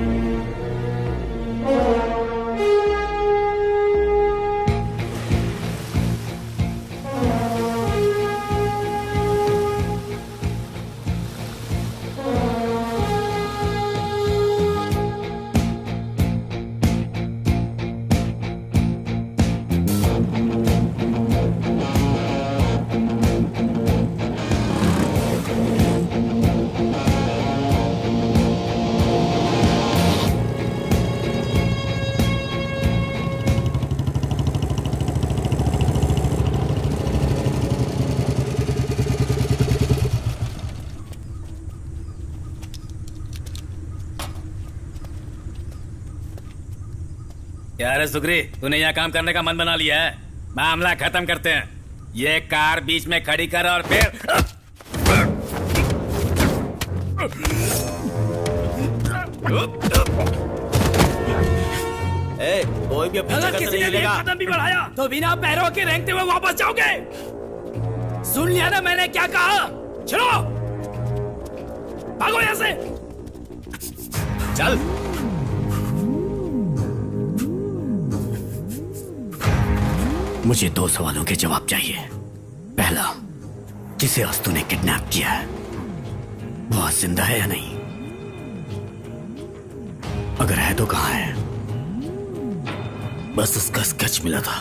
यार सुग्री, तूने यहाँ काम करने का मन बना लिया है? मामला खत्म करते हैं। ये कार बीच में खड़ी कर और फिर कोई भी अपनी जगह से नहीं हिलेगा। कदम भी बढ़ाया तो बिना पैरों के रेंगते हुए वापस जाओगे। सुन लिया ना मैंने क्या कहा? चलो भागो यहाँ से। चल। मुझे 2 सवालों के जवाब चाहिए। पहला, जिसे अस्तु ने किडनैप किया है वो आज जिंदा है या नहीं? अगर है तो कहां है? बस उसका स्केच मिला था,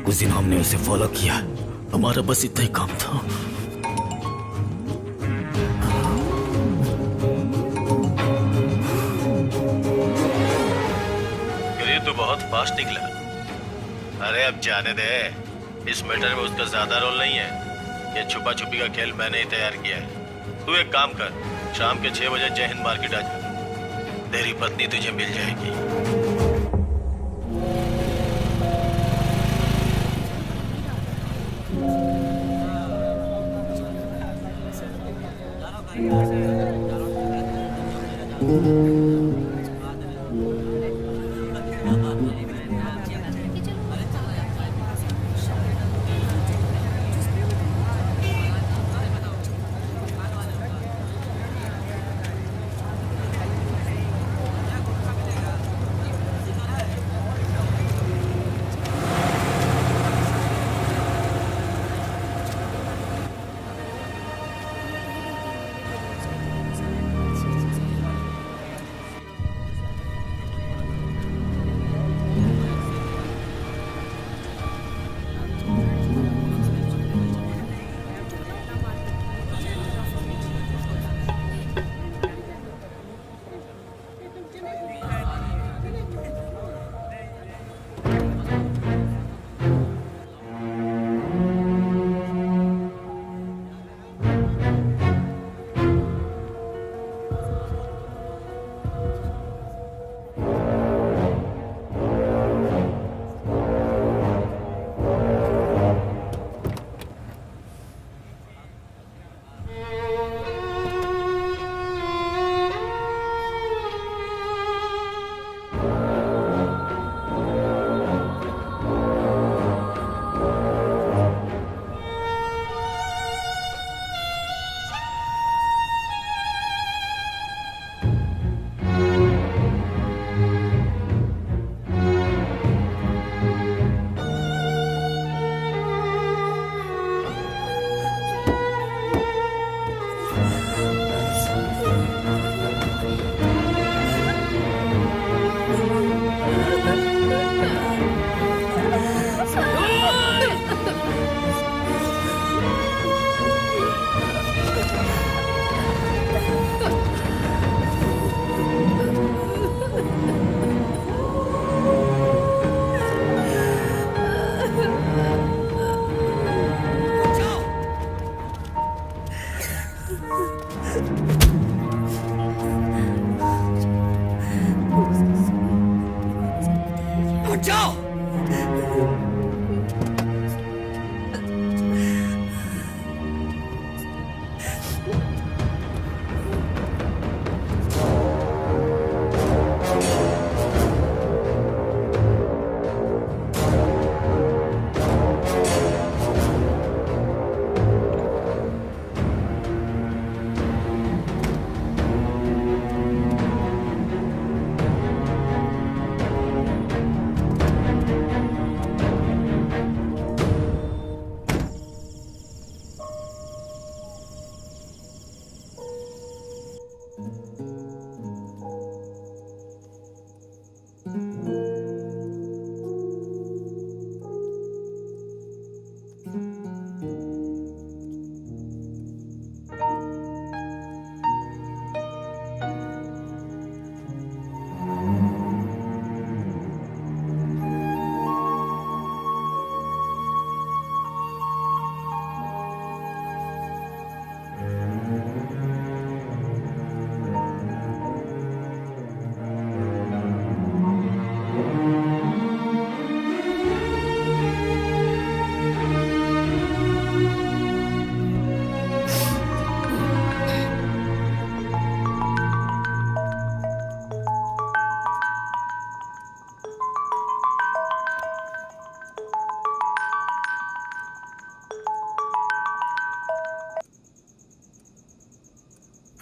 कुछ दिन हमने उसे फॉलो किया। हमारा बस इतना ही काम था। गिरी, तू बहुत फास्ट निकला। अरे अब जाने दे, इस मैटर में उसका ज्यादा रोल नहीं है। ये छुपा छुपी का खेल मैंने ही तैयार किया है। तू एक काम कर, शाम के 6 बजे जय हिंद मार्केट आ जा। तेरी पत्नी तुझे मिल जाएगी।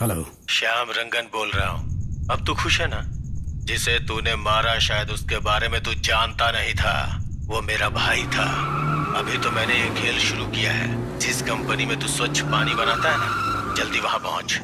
हेलो। श्याम रंगन बोल रहा हूँ। अब तू खुश है ना? जिसे तूने मारा शायद उसके बारे में तू जानता नहीं था। वो मेरा भाई था। अभी तो मैंने ये खेल शुरू किया है। जिस कंपनी में तू स्वच्छ पानी बनाता है ना, जल्दी वहां पहुंच।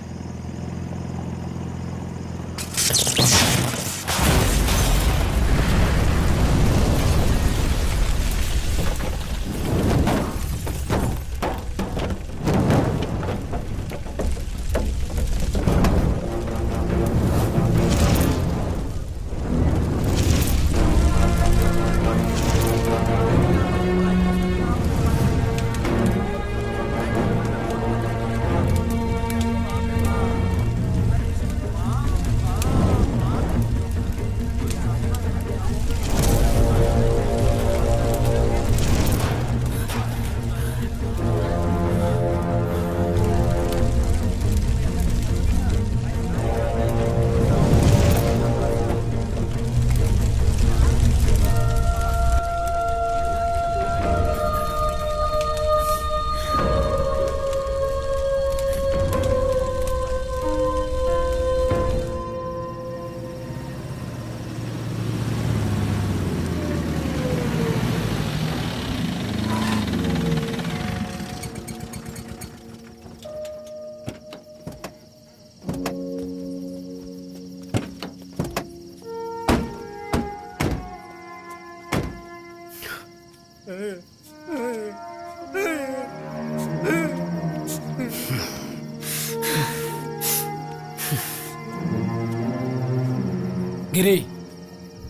गिरी,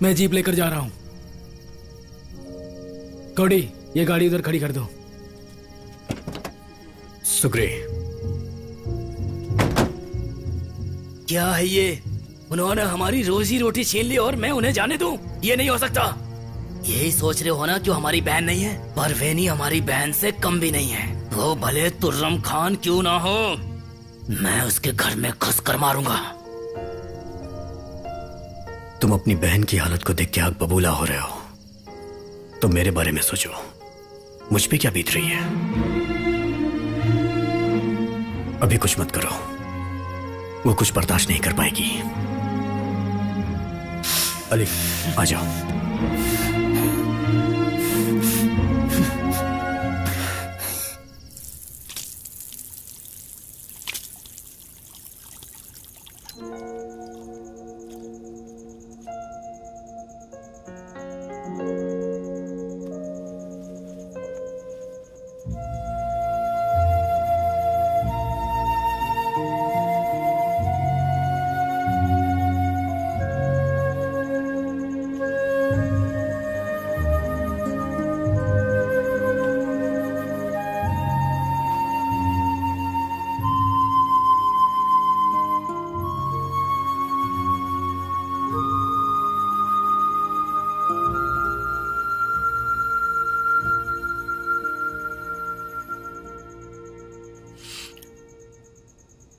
मैं जीप लेकर जा रहा हूं। कौड़ी, ये गाड़ी उधर खड़ी कर दो। सुग्री, क्या है ये? उन्होंने हमारी रोजी रोटी छीन ली और मैं उन्हें जाने दूं? ये नहीं हो सकता। यही सोच रहे हो ना क्यों हमारी बहन नहीं है? पर वेनी हमारी बहन से कम भी नहीं है। वो भले तुर्रम खान क्यों ना हो, मैं उसके घर में घुस कर मारूंगा। तुम अपनी बहन की हालत को देख के आग बबूला हो रहे हो, तो मेरे बारे में सोचो, मुझ पे क्या बीत रही है। अभी कुछ मत करो, वो कुछ बर्दाश्त नहीं कर पाएगी। अली, आ जाओ।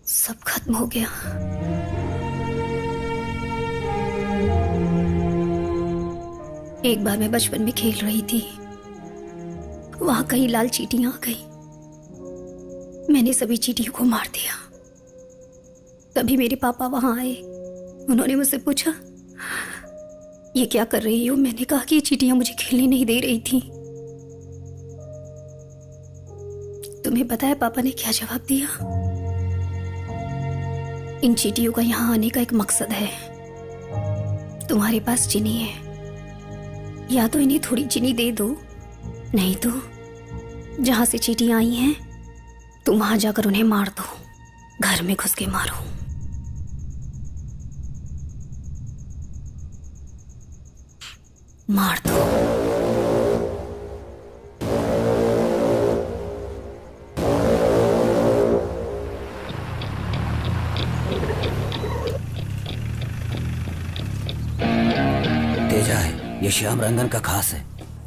सब खत्म हो गया। एक बार मैं बचपन में खेल रही थी, वहां कहीं लाल चींटियां आ गई। मैंने सभी चींटियों को मार दिया। तभी मेरे पापा वहां आए। उन्होंने मुझसे पूछा, ये क्या कर रही हो? मैंने कहा कि ये चींटियां मुझे खेलने नहीं दे रही थी। तुम्हें पता है पापा ने क्या जवाब दिया? इन चींटियों का यहाँ आने का एक मकसद है। तुम्हारे पास चीनी है, या तो इन्हें थोड़ी चीनी दे दो, नहीं तो जहां से चींटियां आई हैं तुम वहां जाकर उन्हें मार दो। घर में घुस के मारो। मार दो। तेजा है, ये श्याम रंगन का खास है।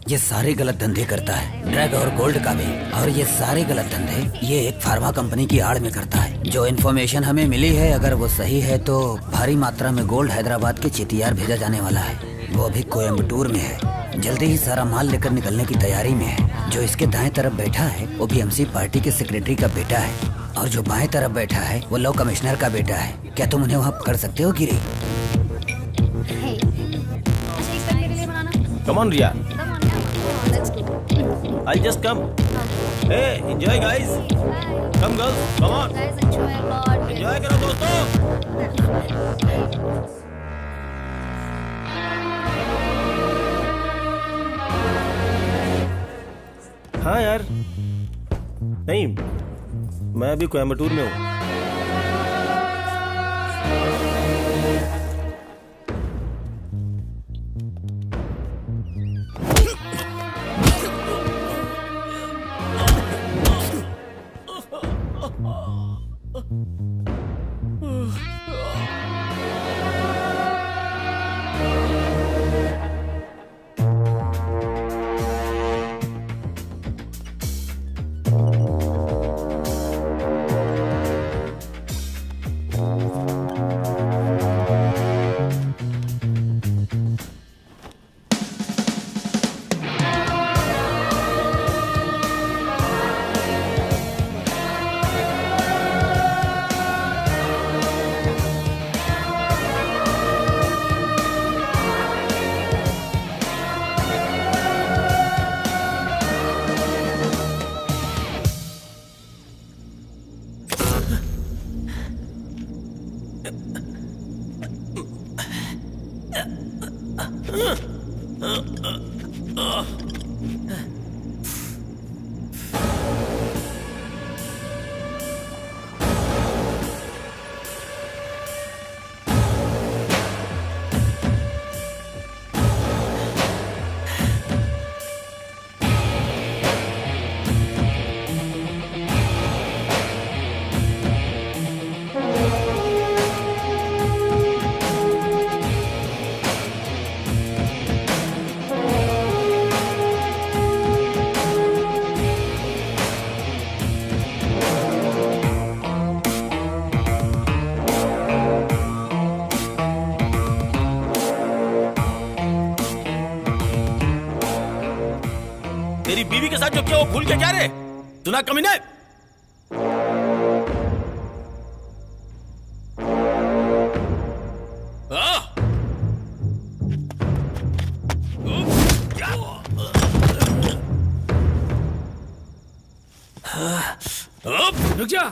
ये सारे गलत धंधे करता है, ड्रग और गोल्ड का भी। और ये सारे गलत धंधे ये एक फार्मा कंपनी की आड़ में करता है। जो इन्फॉर्मेशन हमें मिली है, अगर वो सही है तो भारी मात्रा में गोल्ड हैदराबाद के चितियार भेजा जाने वाला है। वो अभी कोयम्बटूर में है, जल्दी ही सारा माल लेकर निकलने की तैयारी में है। जो इसके दाएं तरफ बैठा है वो भी एमसी पार्टी के सेक्रेटरी का बेटा है। और जो बाएं तरफ बैठा है वो लॉ कमिश्नर का बेटा है। क्या तुम उन्हें वहाँ पकड़ सकते हो गिरी? Come on, Ria. I'll just come. Hey, enjoy, guys. Come, girls. Come on. Guys, enjoy a lot. Enjoy करो दोस्तों. हाँ यार, नहीं, मैं अभी कोयम्बटूर में हूँ। तेरी बीवी के साथ जो किया वो भूल के क्या रे? सुना कमीने? रुक जा।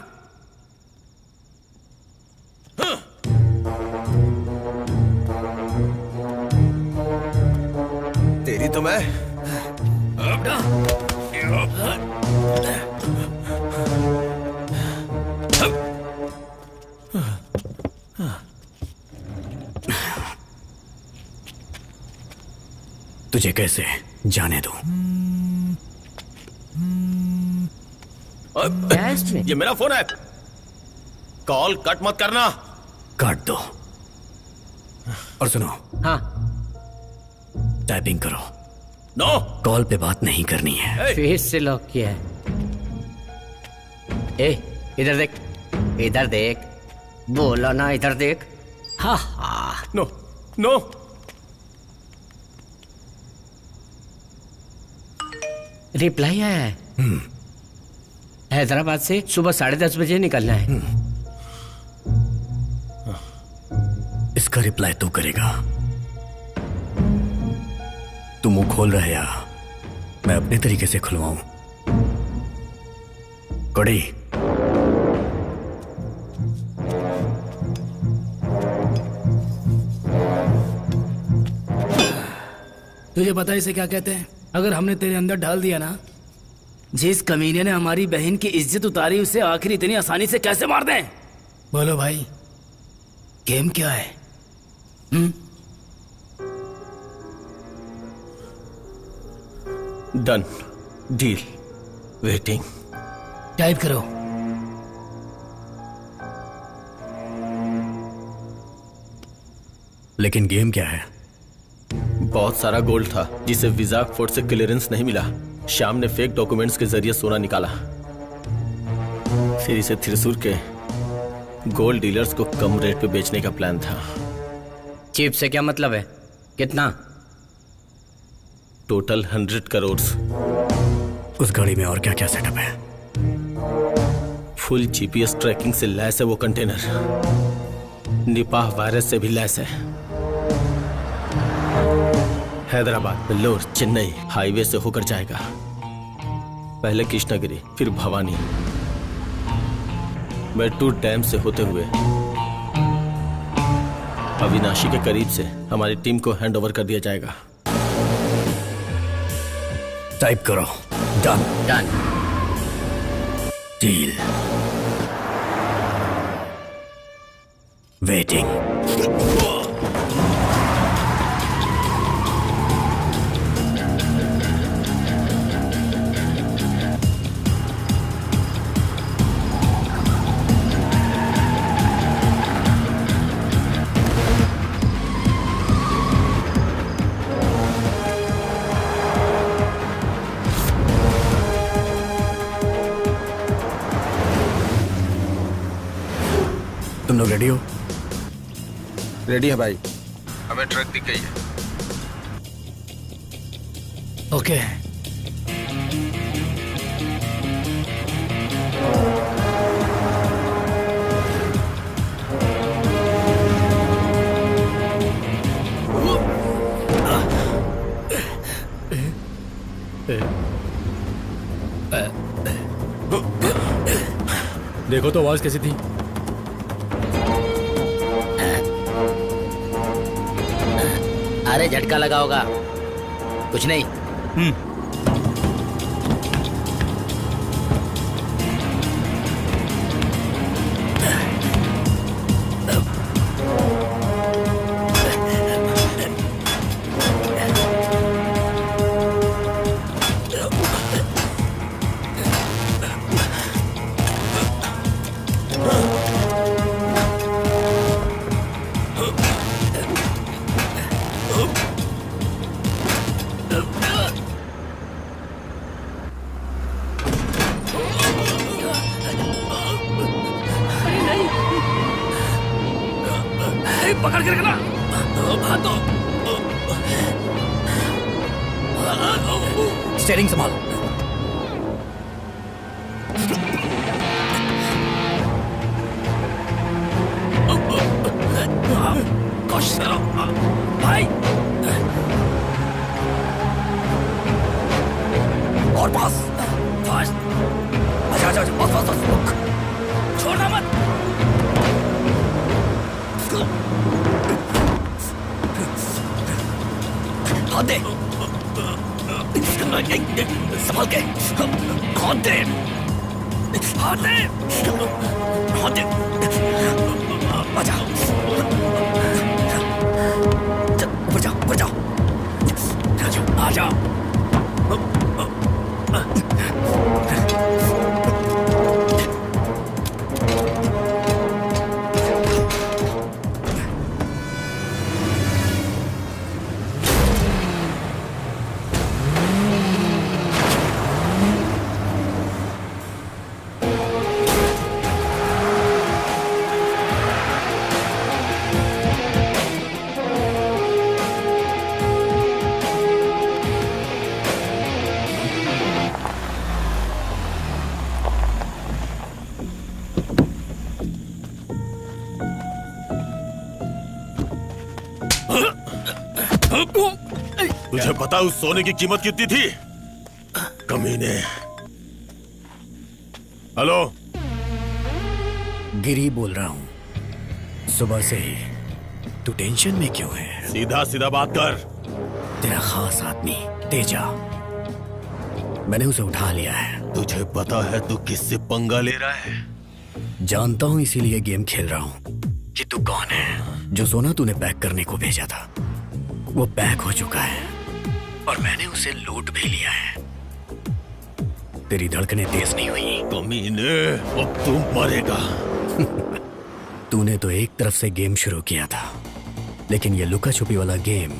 तेरी तो मैं तुझे कैसे जाने दूं? ये मेरा फोन है, कॉल कट मत करना। काट दो। और सुनो, हाँ, टाइपिंग करो। नो, कॉल पे बात नहीं करनी है। फेस से लॉक किया है। ए, इधर देख, इधर देख, बोला ना इधर देख। हाँ हाँ। No no. रिप्लाई आया है। हैदराबाद से सुबह 10:30 बजे निकलना है। इसका रिप्लाई तू करेगा। तू मुंह खोल रहा है या मैं अपने तरीके से खुलवाऊं? कड़ी। तुझे पता है इसे क्या कहते हैं? अगर हमने तेरे अंदर डाल दिया ना, जिस कमीने ने हमारी बहन की इज्जत उतारी उसे आखिर इतनी आसानी से कैसे मार दें? बोलो भाई, गेम क्या है? Done deal waiting. टाइप करो। लेकिन गेम क्या है? बहुत सारा गोल्ड था जिसे विजाक फोर्ट से क्लियरेंस नहीं मिला। श्याम ने फेक डॉक्यूमेंट्स के जरिए सोना निकाला, फिर इसे थ्रिसूर के गोल्ड डीलर्स को कम रेट पे बेचने का प्लान था। चीप से क्या मतलब है? कितना? टोटल 100 करोड़। उस गाड़ी में और क्या क्या सेटअप है? फुल जीपीएस ट्रैकिंग से लैस है वो कंटेनर। निपाह वायरस से भी लैस है। हैदराबाद, वेल्लोर, चेन्नई हाईवे से होकर जाएगा। पहले कृष्णागिरी, फिर भवानी, मेट्टूर डैम से होते हुए अविनाशी के करीब से हमारी टीम को हैंड ओवर कर दिया जाएगा। टाइप करो। डन। डन। डील। वेटिंग। तुम लोग रेडी हो? रेडी है भाई। हमें ट्रक दिख गई है। ओके। देखो तो आवाज कैसी थी? अरे झटका लगा होगा, कुछ नहीं। पकड़ के रखना। स्टीयरिंग संभालो। कोशिश करो भाई। और पास फास्ट। अच्छा अच्छा बस बस बस रुक, छोड़ना मत। हाथ दे, संभाल के। हाथ दे, हाथ दे, हाथ दे। आजा, ऊपर जाओ, ऊपर जाओ। आजा, तुझे पता उस सोने की कीमत कितनी थी? कमीने। हेलो, गिरी बोल रहा हूं। सुबह से ही तू टेंशन में क्यों है? सीधा सीधा बात कर। तेरा खास आदमी तेजा, मैंने उसे उठा लिया है। तुझे पता है तू किससे पंगा ले रहा है? जानता हूं, इसीलिए गेम खेल रहा हूं कि तू कौन है। जो सोना तूने पैक करने को भेजा था वो पैक हो चुका है और मैंने उसे लूट भी लिया है। तेरी धड़कनें तेज नहीं हुई। कमीने, अब तू मरेगा। तूने तो एक तरफ से गेम शुरू किया था, लेकिन ये लुका छुपी वाला गेम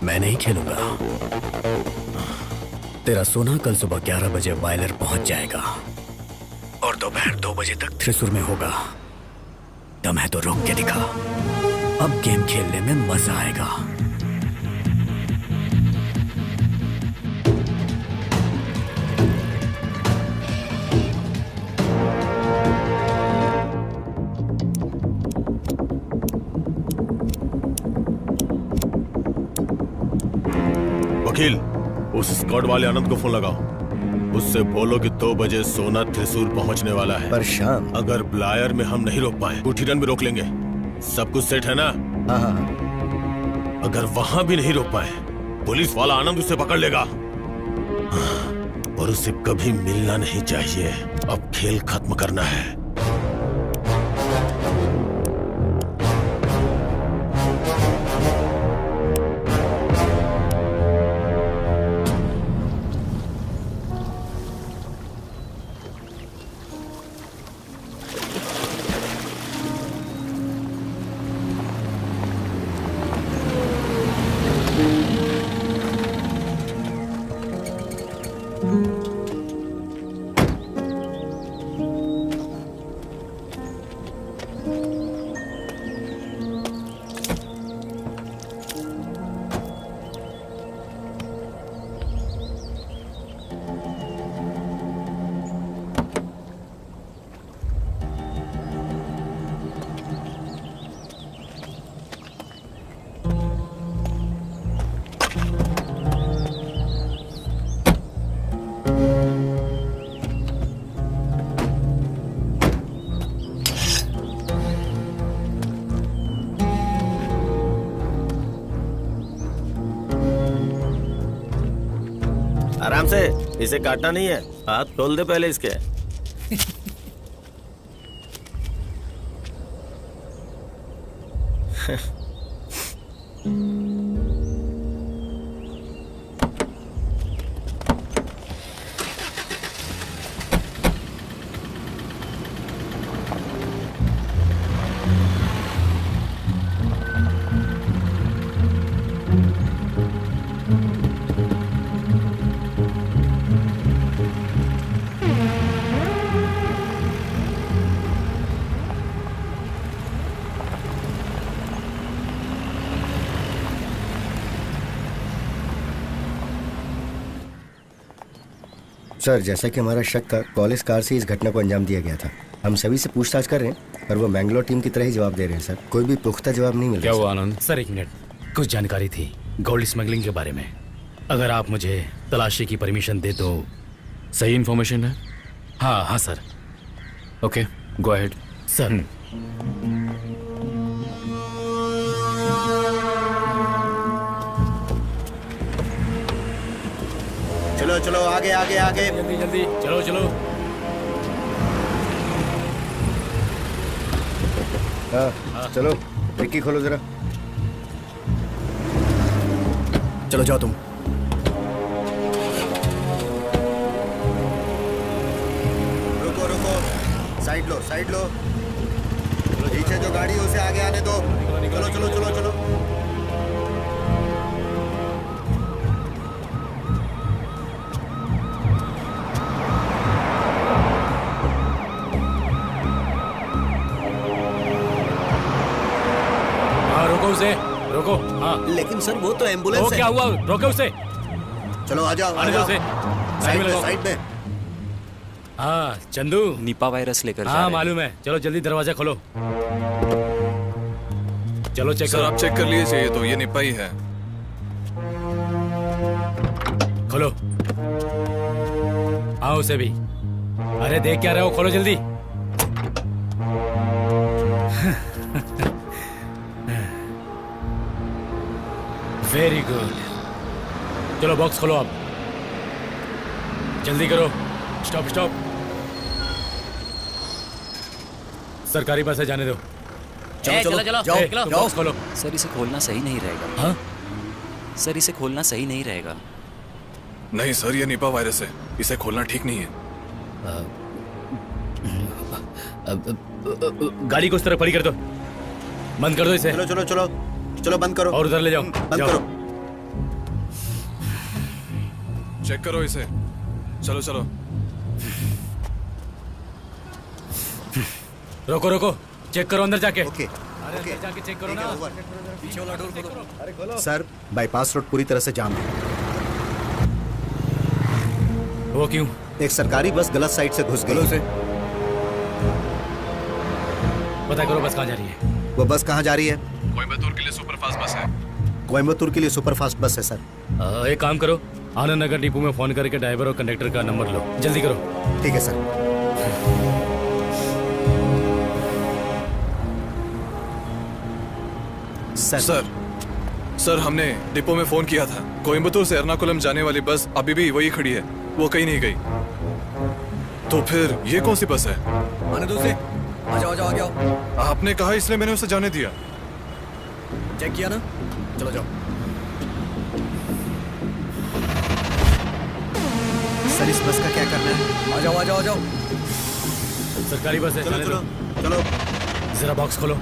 मैं नहीं खेलूंगा। तेरा सोना कल सुबह 11 बजे वायलर पहुंच जाएगा और दोपहर 2 बजे तक थ्रिसुर में होगा। दम है तो रोक के दिखा। अब गेम खेलने में मजा आएगा। वकील, उस स्क्वाड वाले आनंद को फोन लगाओ। उससे बोलो कि 2 बजे सोना त्रिशूर पहुंचने वाला है। पर शाम अगर ब्लायर में हम नहीं रोक पाए, गुठीरन में रोक लेंगे। सब कुछ सेट है ना? हाँ। अगर वहां भी नहीं रोक पाए, पुलिस वाला आनंद उसे पकड़ लेगा और उसे कभी मिलना नहीं चाहिए। अब खेल खत्म करना है। आराम से, इसे काटना नहीं है। हाथ खोल दे पहले इसके। सर, जैसा कि हमारा शक था, कॉलेज कार से इस घटना को अंजाम दिया गया था। हम सभी से पूछताछ कर रहे हैं, पर वो मैंगलोर टीम की तरह ही जवाब दे रहे हैं सर। कोई भी पुख्ता जवाब नहीं मिल रहा। क्या हुआ आनंद? सर 1 मिनट, कुछ जानकारी थी गोल्ड स्मगलिंग के बारे में। अगर आप मुझे तलाशी की परमिशन दे तो। सही इन्फॉर्मेशन है? हाँ sir. Okay, go ahead sir. चलो चलो, आगे आगे आगे, जल्दी जल्दी, चलो चलो। हाँ चलो, डिक्की खोलो जरा। चलो जाओ तुम। रुको रुको, साइड लो साइड लो। पीछे जो गाड़ी है उसे आगे आने दो। चलो चलो चलो चलो। उसे रोको। हाँ, लेकिन सर वो तो एम्बुलेंस है। क्या हुआ? रोको उसे। चलो आ जाओ, आने दो उसे। साइड में साइड में। हाँ चंदू, निपा वायरस लेकर जा रहे हाँ हैं। मालूम है। चलो जल्दी दरवाजा खोलो। चलो चेक सर, करो। आप चेक कर लीजिए, ये तो ये निपा ही है। खोलो। हाँ उसे भी। अरे देख क्या रहे हो, खोलो जल्दी। Very good. चलो बॉक्स खोलो अब, जल्दी करो। Stop stop. सरकारी बस है, जाने दो। चलो चलो जाओ, बॉक्स खोलो। सर, इसे खोलना सही नहीं रहेगा। हाँ सर, इसे खोलना सही नहीं रहेगा। नहीं सर, ये निपा वायरस है, इसे खोलना ठीक नहीं है। गाड़ी को उस तरफ खड़ी कर दो। बंद कर दो इसे। चलो चलो चलो चलो, बंद करो और उधर ले जाओ। बंद करो। चेक करो इसे। चलो चलो। रोको रोको, चेक करो अंदर जाके। ओके अरे अंदर जाके चेक करो ना। पीछे वाला डोर खोलो। अरे खोलो। सर, बाईपास रोड पूरी तरह से जाम है। वो क्यों? एक सरकारी बस गलत साइड से घुस गई। उसे पता करो बस कहाँ जा रही है। वो बस कहाँ जा रही है? कोयम्बतूर के लिए सुपरफास्ट बस है। कोयम्बतूर के लिए सुपरफास्ट बस है सर। एक काम करो, आनंद नगर डिपो में फोन करके ड्राइवर और कंडक्टर का नंबर लो, जल्दी करो। ठीक है सर। सर हमने डिपो में फोन किया था। कोयम्बतूर से एर्नाकुलम जाने वाली बस अभी भी वही खड़ी है, वो कहीं नहीं गई। तो फिर ये कौन सी बस है? आने दो उसे। आ जाओ आ जाओ। आपने कहा इसलिए मैंने उसे जाने दिया। चेक किया ना? चलो जाओ। सर इस बस का क्या करना है? आ जाओ। सरकारी बस है। चलो। जरा बॉक्स खोलो।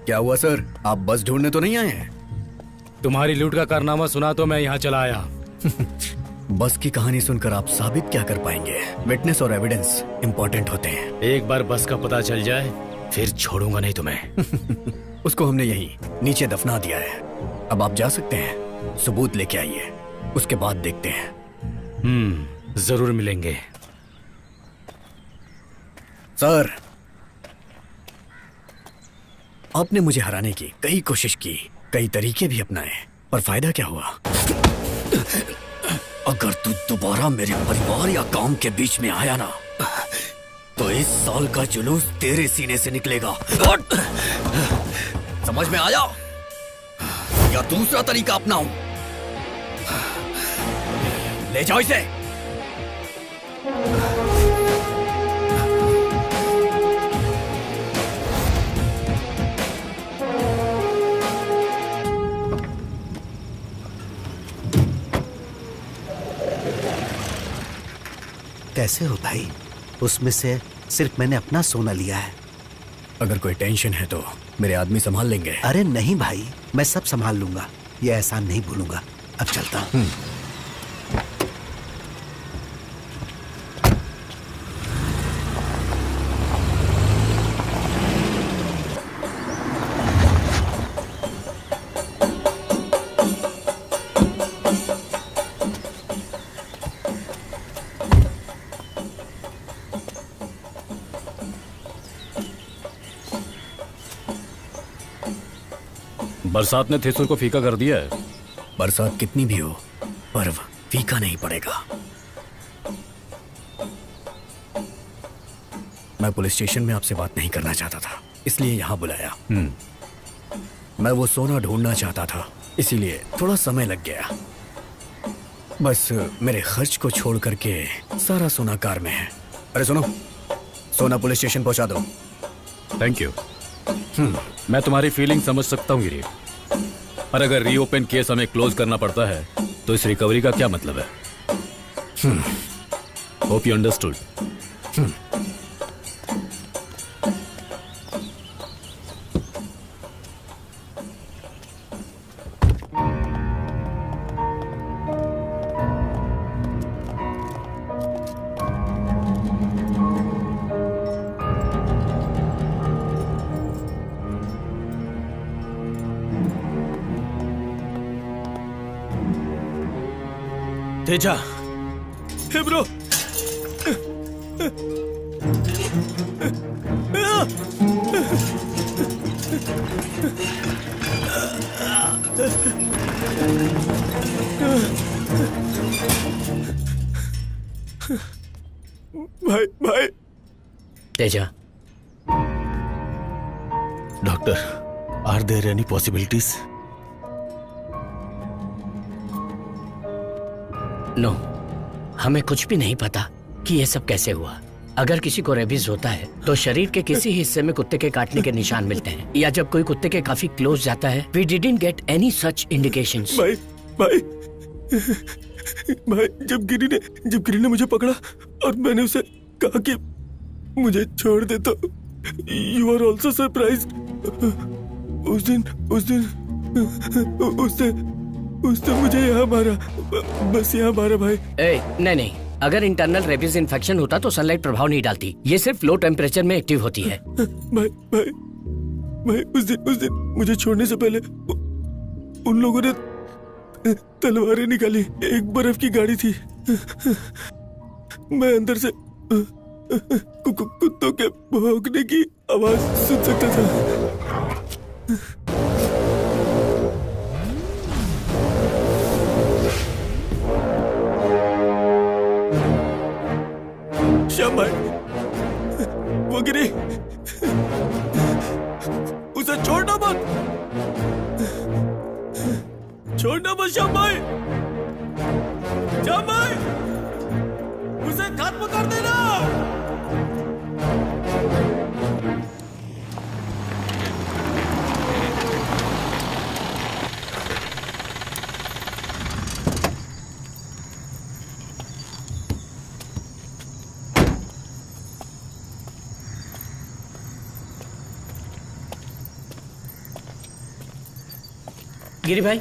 क्या हुआ सर, आप बस ढूंढने तो नहीं आए हैं? तुम्हारी लूट का कारनामा सुना तो मैं यहाँ चला आया। बस की कहानी सुनकर आप साबित क्या कर पाएंगे? विटनेस और एविडेंस इंपॉर्टेंट होते हैं। एक बार बस का पता चल जाए फिर छोड़ूंगा नहीं तुम्हें। उसको हमने यहीं नीचे दफना दिया है। अब आप जा सकते हैं, सबूत लेके आइए, उसके बाद देखते हैं। जरूर मिलेंगे। सर, आपने मुझे हराने की कई कोशिश की, कई तरीके भी अपनाए, पर फायदा क्या हुआ? अगर तू दोबारा मेरे परिवार या काम के बीच में आया ना, तो इस साल का जुलूस तेरे सीने से निकलेगा। समझ में आया? या दूसरा तरीका अपनाऊं? ले जाओ इसे। कैसे हो भाई? उसमें से सिर्फ मैंने अपना सोना लिया है। अगर कोई टेंशन है तो मेरे आदमी संभाल लेंगे। अरे नहीं भाई, मैं सब संभाल लूंगा, ये एहसान नहीं भूलूंगा। अब चलता हूँ। बरसात ने थेसूर को फीका कर दिया है। बरसात कितनी भी हो, पर्व फीका नहीं पड़ेगा। मैं पुलिस स्टेशन में आपसे बात नहीं करना चाहता था, इसलिए यहाँ बुलाया। मैं वो सोना ढूंढना चाहता था, इसीलिए थोड़ा समय लग गया। बस मेरे खर्च को छोड़ करके सारा सोना कार में है। अरे सुनो, सोना पुलिस स्टेशन पहुंचा दो। Thank you. मैं तुम्हारी फीलिंग समझ सकता हूँ गिरी, पर अगर रीओपन केस हमें क्लोज करना पड़ता है तो इस रिकवरी का क्या मतलब है? Hope you understood. Teja, hey bro, भाई भाई। Teja, doctor, are there any possibilities? No, हमें कुछ भी नहीं पता कि ये सब कैसे हुआ। अगर किसी को रेबीज होता है तो शरीर के किसी हिस्से में कुत्ते के काटने के निशान मिलते हैं, या जब कोई कुत्ते के काफी क्लोज जाता है। We didn't get any such indications. भाई भाई भाई, जब गिरी ने मुझे पकड़ा और मैंने उसे कहा कि मुझे छोड़ दे तो यू आर ऑल्सो सरप्राइज। उसने मुझे यहाँ मारा, बस यहाँ मारा भाई। नहीं, अगर इंटरनल रेबीज इन्फेक्शन होता तो सनलाइट प्रभाव नहीं डालती। ये सिर्फ लो टेम्परेचर में एक्टिव होती है। भाई उस दिन मुझे छोड़ने से पहले उन लोगों ने तलवारें निकाली। एक बर्फ की गाड़ी थी। मैं अंदर से कुत्तों के भौंकने की आवाज सुन सकता था। श्याम भाई, वो गिरी, उसे छोड़ना मत श्याम भाई। श्याम भाई, उसे खत्म कर देना। गिरी भाई,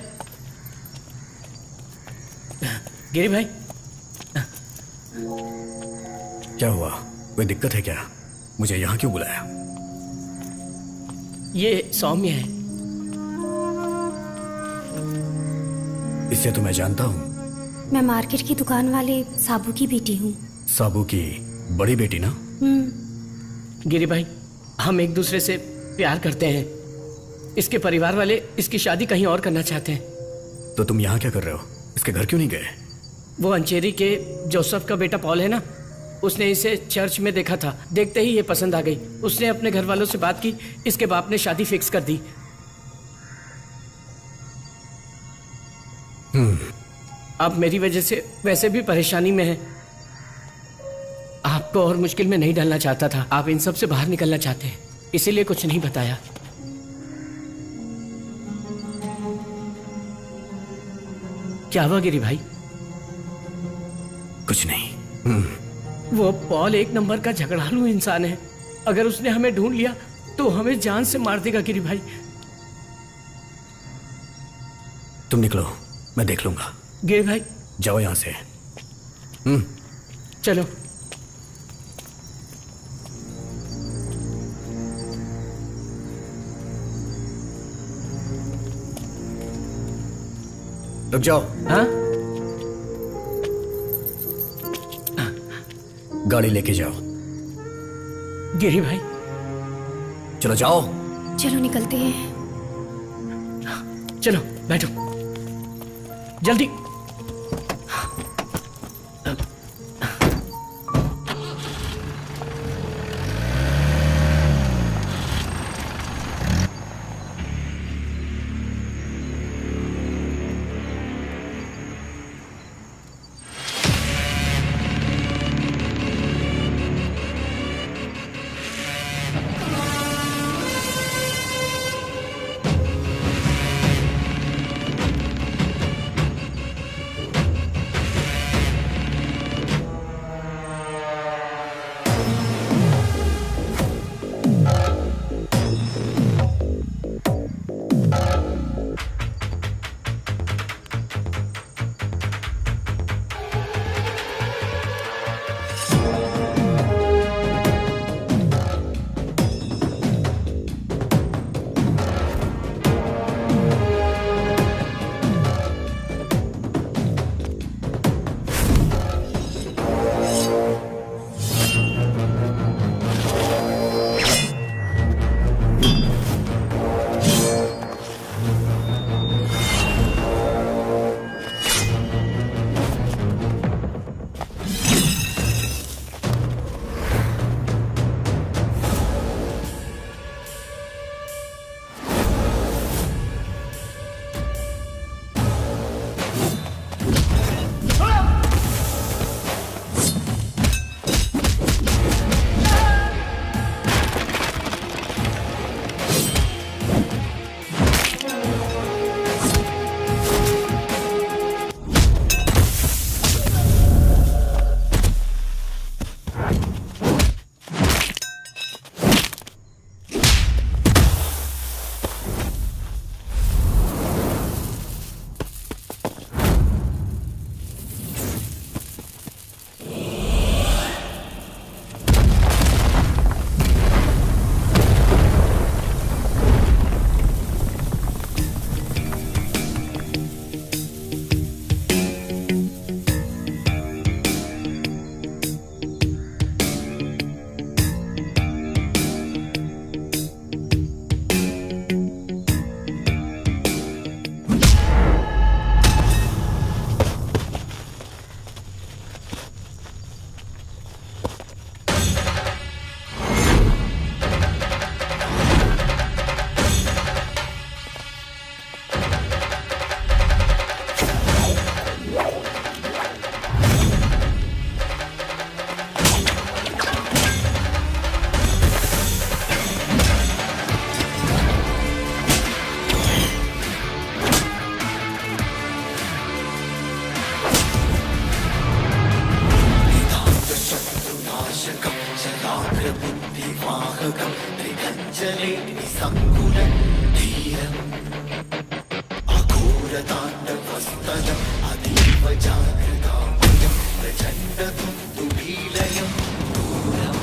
क्या हुआ? कोई दिक्कत है क्या? मुझे यहाँ क्यों बुलाया? ये सौम्य है। इससे तो मैं जानता हूँ। मैं मार्केट की दुकान वाले साबू की बेटी हूँ। साबू की बड़ी बेटी ना? गिरी भाई, हम एक दूसरे से प्यार करते हैं। इसके परिवार वाले इसकी शादी कहीं और करना चाहते हैं। तो तुम यहाँ क्या कर रहे हो? इसके घर क्यों नहीं गए? वो अंचेरी के जोसेफ का बेटा पॉल है ना, उसने इसे चर्च में देखा था। देखते ही ये पसंद आ गई। उसने अपने घर वालों से बात की, इसके बाप ने शादी फिक्स कर दी। आप मेरी वजह से वैसे भी परेशानी में हैं। आपको और मुश्किल में नहीं डालना चाहता था। आप इन सब से बाहर निकलना चाहते हैं, इसीलिए कुछ नहीं बताया। क्या हुआ गिरी भाई? कुछ नहीं। वो पॉल एक नंबर का झगड़ालू इंसान है। अगर उसने हमें ढूंढ लिया तो हमें जान से मार देगा गिरी भाई। तुम निकलो, मैं देख लूंगा। गिरी भाई, जाओ यहां से। चलो। रुक जाओ। हाँ? गाड़ी लेके जाओ। गिरी भाई, चलो जाओ। चलो निकलते हैं। चलो बैठो जल्दी। वीरलेखि संकुल धीरम् अघोरताण्डवस्तनम् अतीव जागृतामयम् प्रचण्डदुन्दुभीलयम् दूरम्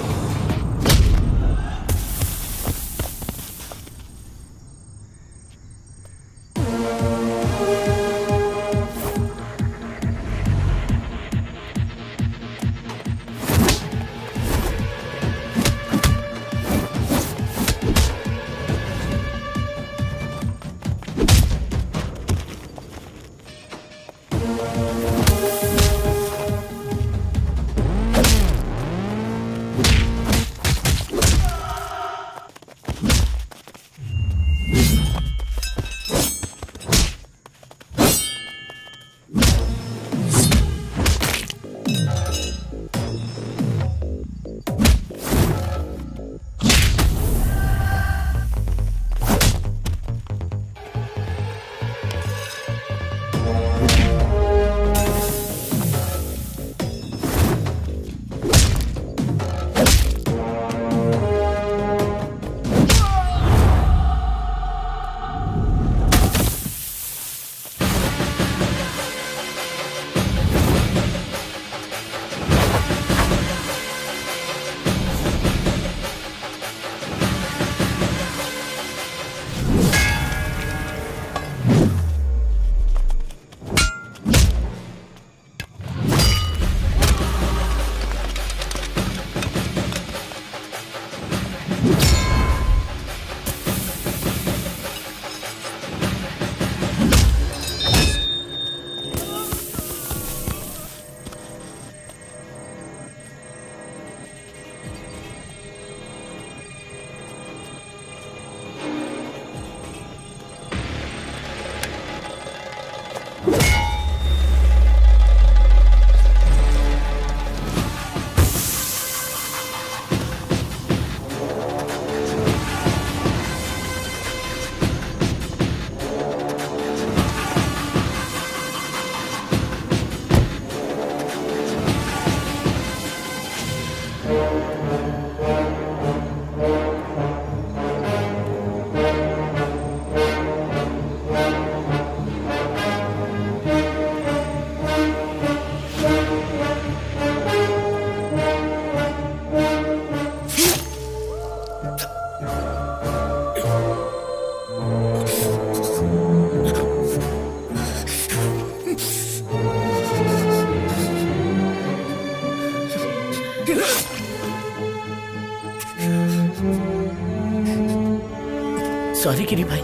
सॉरी गिरी भाई,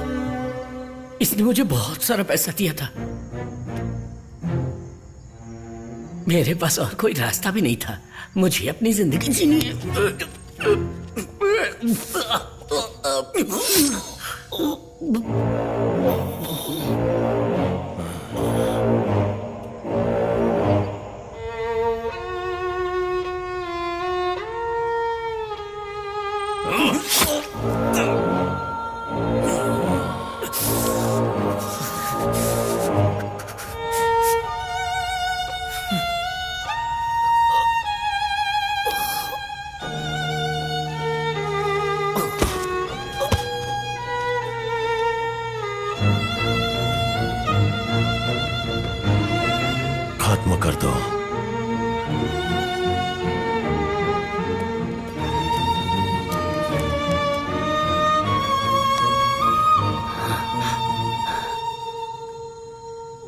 इसने मुझे बहुत सारा पैसा दिया था। मेरे पास और कोई रास्ता भी नहीं था। मुझे अपनी जिंदगी जीनी है। खत्म कर दो।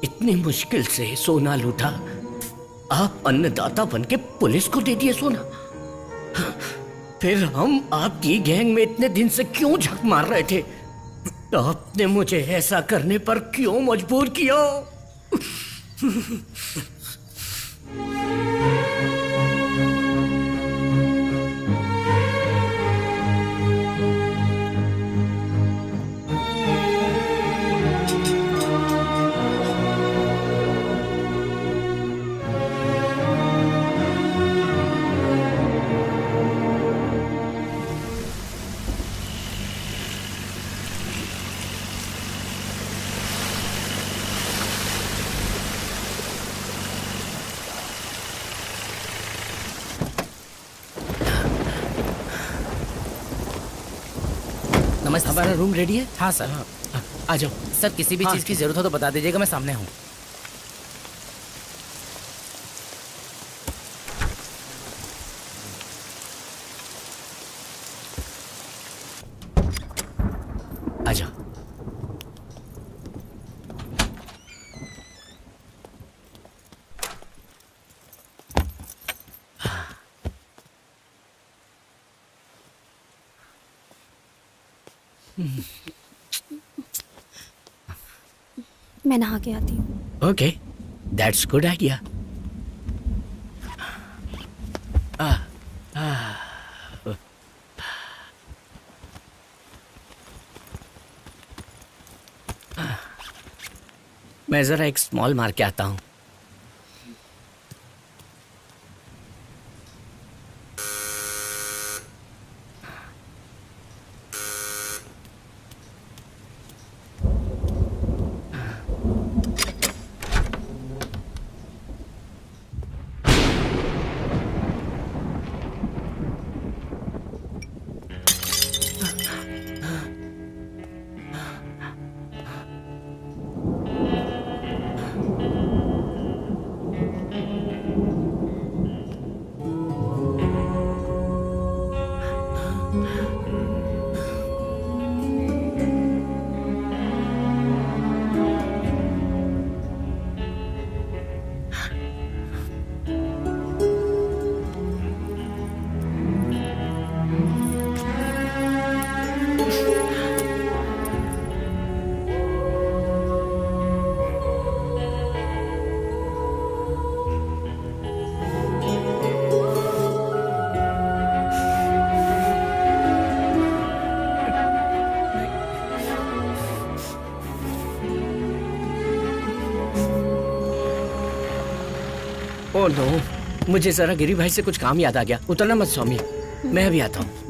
इतनी मुश्किल से सोना लूटा, आप अन्नदाता बनके पुलिस को दे दिए सोना। फिर हम आपकी गैंग में इतने दिन से क्यों झक मार रहे थे? आपने मुझे ऐसा करने पर क्यों मजबूर किया? नमस्ते। हमारा रूम रेडी है? हाँ सर। आ जाओ सर, किसी भी हाँ, चीज की जरूरत हो तो बता दीजिएगा, मैं सामने हूँ। आ जाओ। मैं नहा के आती हूँ। Okay, that's good idea. मैं जरा एक स्मॉल मार के आता हूँ। ओह नो, मुझे जरा गिरी भाई से कुछ काम याद आ गया। उतरना मत स्वामी, मैं अभी आता हूँ।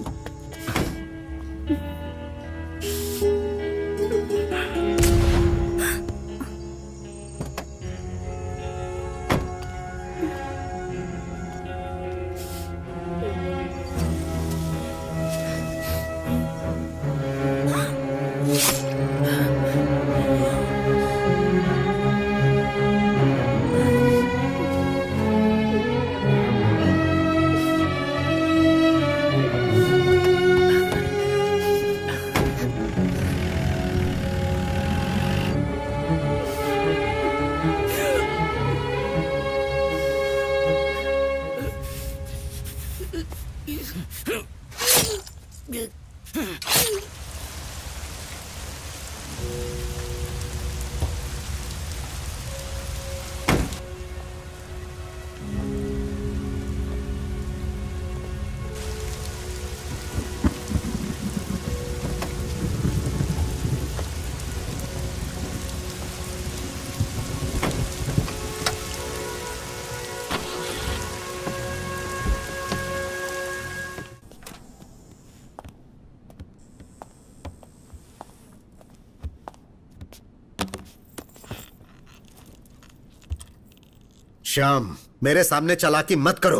श्याम, मेरे सामने चालाकी मत करो।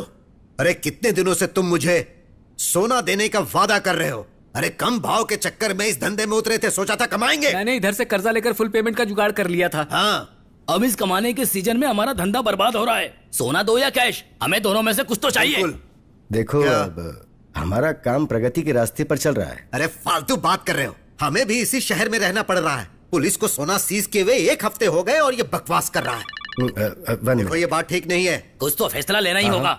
अरे कितने दिनों से तुम मुझे सोना देने का वादा कर रहे हो। अरे कम भाव के चक्कर में इस धंधे में उतरे थे, सोचा था कमाएंगे। मैंने इधर से कर्जा लेकर फुल पेमेंट का जुगाड़ कर लिया था। हाँ, अब इस कमाने के सीजन में हमारा धंधा बर्बाद हो रहा है। सोना दो या कैश, हमें दोनों में से कुछ तो चाहिए। देखो, अब हमारा काम प्रगति के रास्ते पर चल रहा है। अरे फालतू बात कर रहे हो। हमें भी इसी शहर में रहना पड़ रहा है। पुलिस को सोना सीज किए हुए 1 हफ्ते हो गए और ये बकवास कर रहा है। देखो, ये बात ठीक नहीं है। कुछ तो फैसला लेना ही होगा।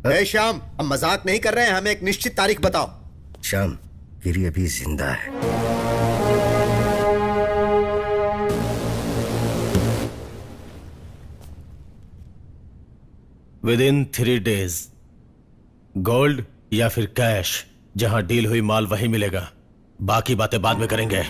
ए श्याम, हम मजाक नहीं कर रहे हैं, हमें एक निश्चित तारीख बताओ। श्याम, गिरी अभी जिंदा है। विदिन 3 days, गोल्ड या फिर कैश, जहां डील हुई माल वहीं मिलेगा। बाकी बातें बाद में करेंगे।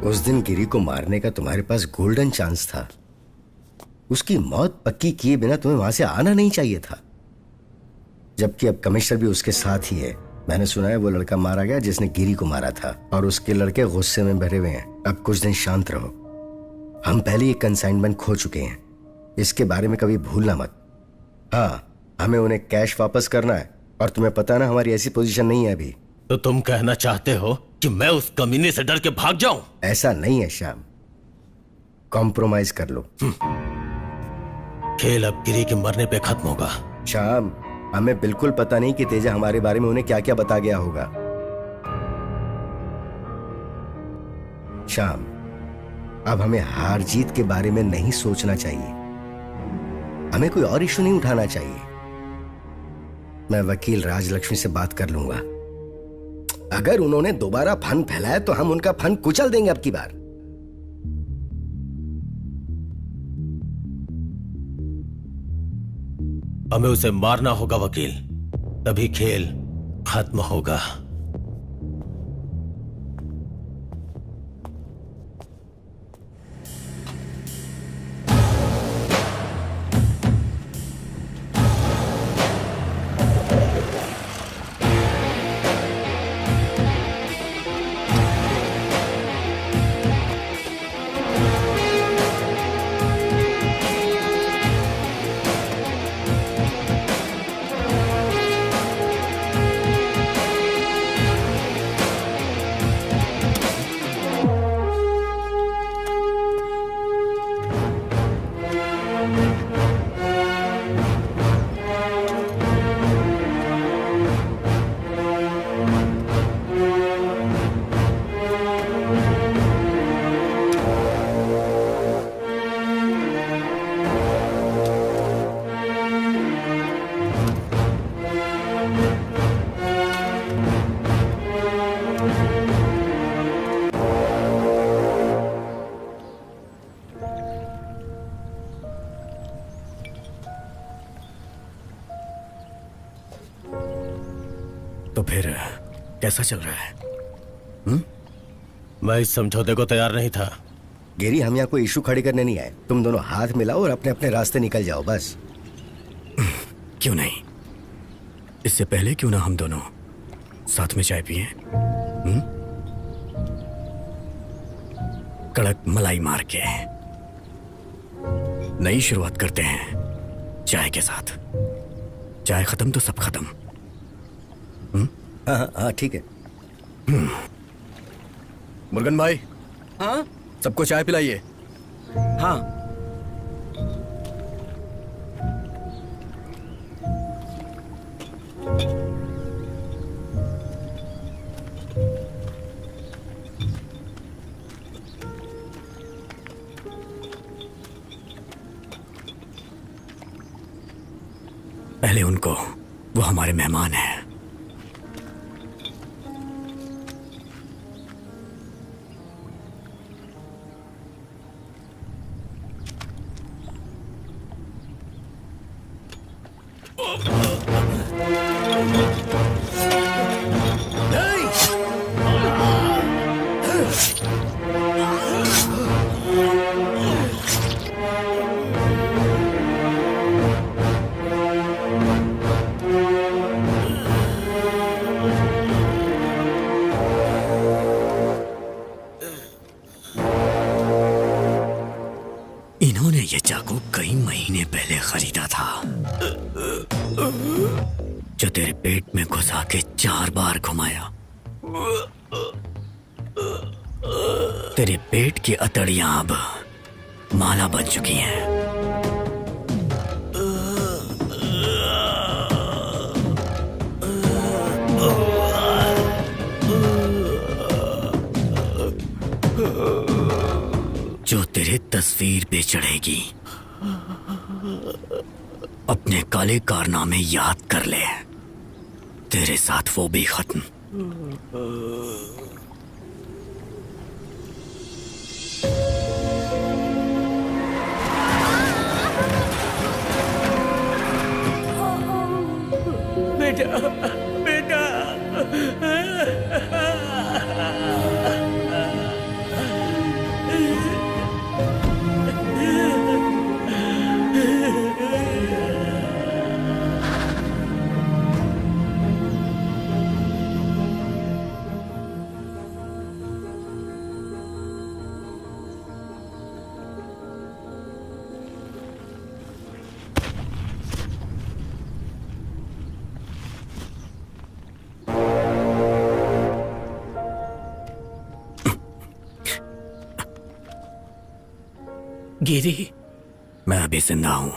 उस दिन गिरी को मारने का तुम्हारे पास गोल्डन चांस था। उसकी मौत पक्की किए बिना तुम्हें वहां से आना नहीं चाहिए था। जबकि अब कमिश्नर भी उसके साथ ही है। मैंने सुना है वो लड़का मारा गया जिसने गिरी को मारा था, और उसके लड़के गुस्से में भरे हुए हैं। अब कुछ दिन शांत रहो। हम पहले एक कंसाइनमेंट खो चुके हैं, इसके बारे में कभी भूलना मत। हाँ, हमें उन्हें कैश वापस करना है, और तुम्हें पता ना हमारी ऐसी पोजीशन नहीं है अभी। तो तुम कहना चाहते हो कि मैं उस कमीने से डर के भाग जाऊं? ऐसा नहीं है श्याम, कॉम्प्रोमाइज कर लो। खेल अब गिरी के मरने पे खत्म होगा। श्याम, हमें बिल्कुल पता नहीं कि तेजा हमारे बारे में उन्हें क्या क्या बता गया होगा। श्याम, अब हमें हार जीत के बारे में नहीं सोचना चाहिए। हमें कोई और इशू नहीं उठाना चाहिए। मैं वकील राजलक्ष्मी से बात कर लूंगा। अगर उन्होंने दोबारा फन फैलाया तो हम उनका फन कुचल देंगे अब की बार। हमें उसे मारना होगा वकील, तभी खेल खत्म होगा। तो फिर कैसा चल रहा है? मैं इस समझौते को तैयार नहीं था। गिरी, हम यहाँ कोई इशू खड़े करने नहीं आए। तुम दोनों हाथ मिलाओ और अपने अपने रास्ते निकल जाओ बस। क्यों नहीं? इससे पहले क्यों ना हम दोनों साथ में चाय पिए? कड़क मलाई मार के नई शुरुआत करते हैं चाय के साथ। चाय खत्म तो सब खत्म। हाँ ठीक है। मुर्गन भाई, हाँ सबको चाय पिलाइए। हाँ। पहले उनको, वो हमारे मेहमान हैं। इन्होंने ये चाकू कई महीने पहले खरीदा था, जो तेरे पेट में घुसा के 4 बार घुमाया। तेरे पेट की अतड़ियां अब माला बन चुकी हैं। जो तेरे तस्वीर पे चढ़ेगी, अपने काले कारनामे याद कर ले। तेरे साथ वो भी खत्म। बेटा, बेटा। गिरी, मैं अभी जिंदा हूं।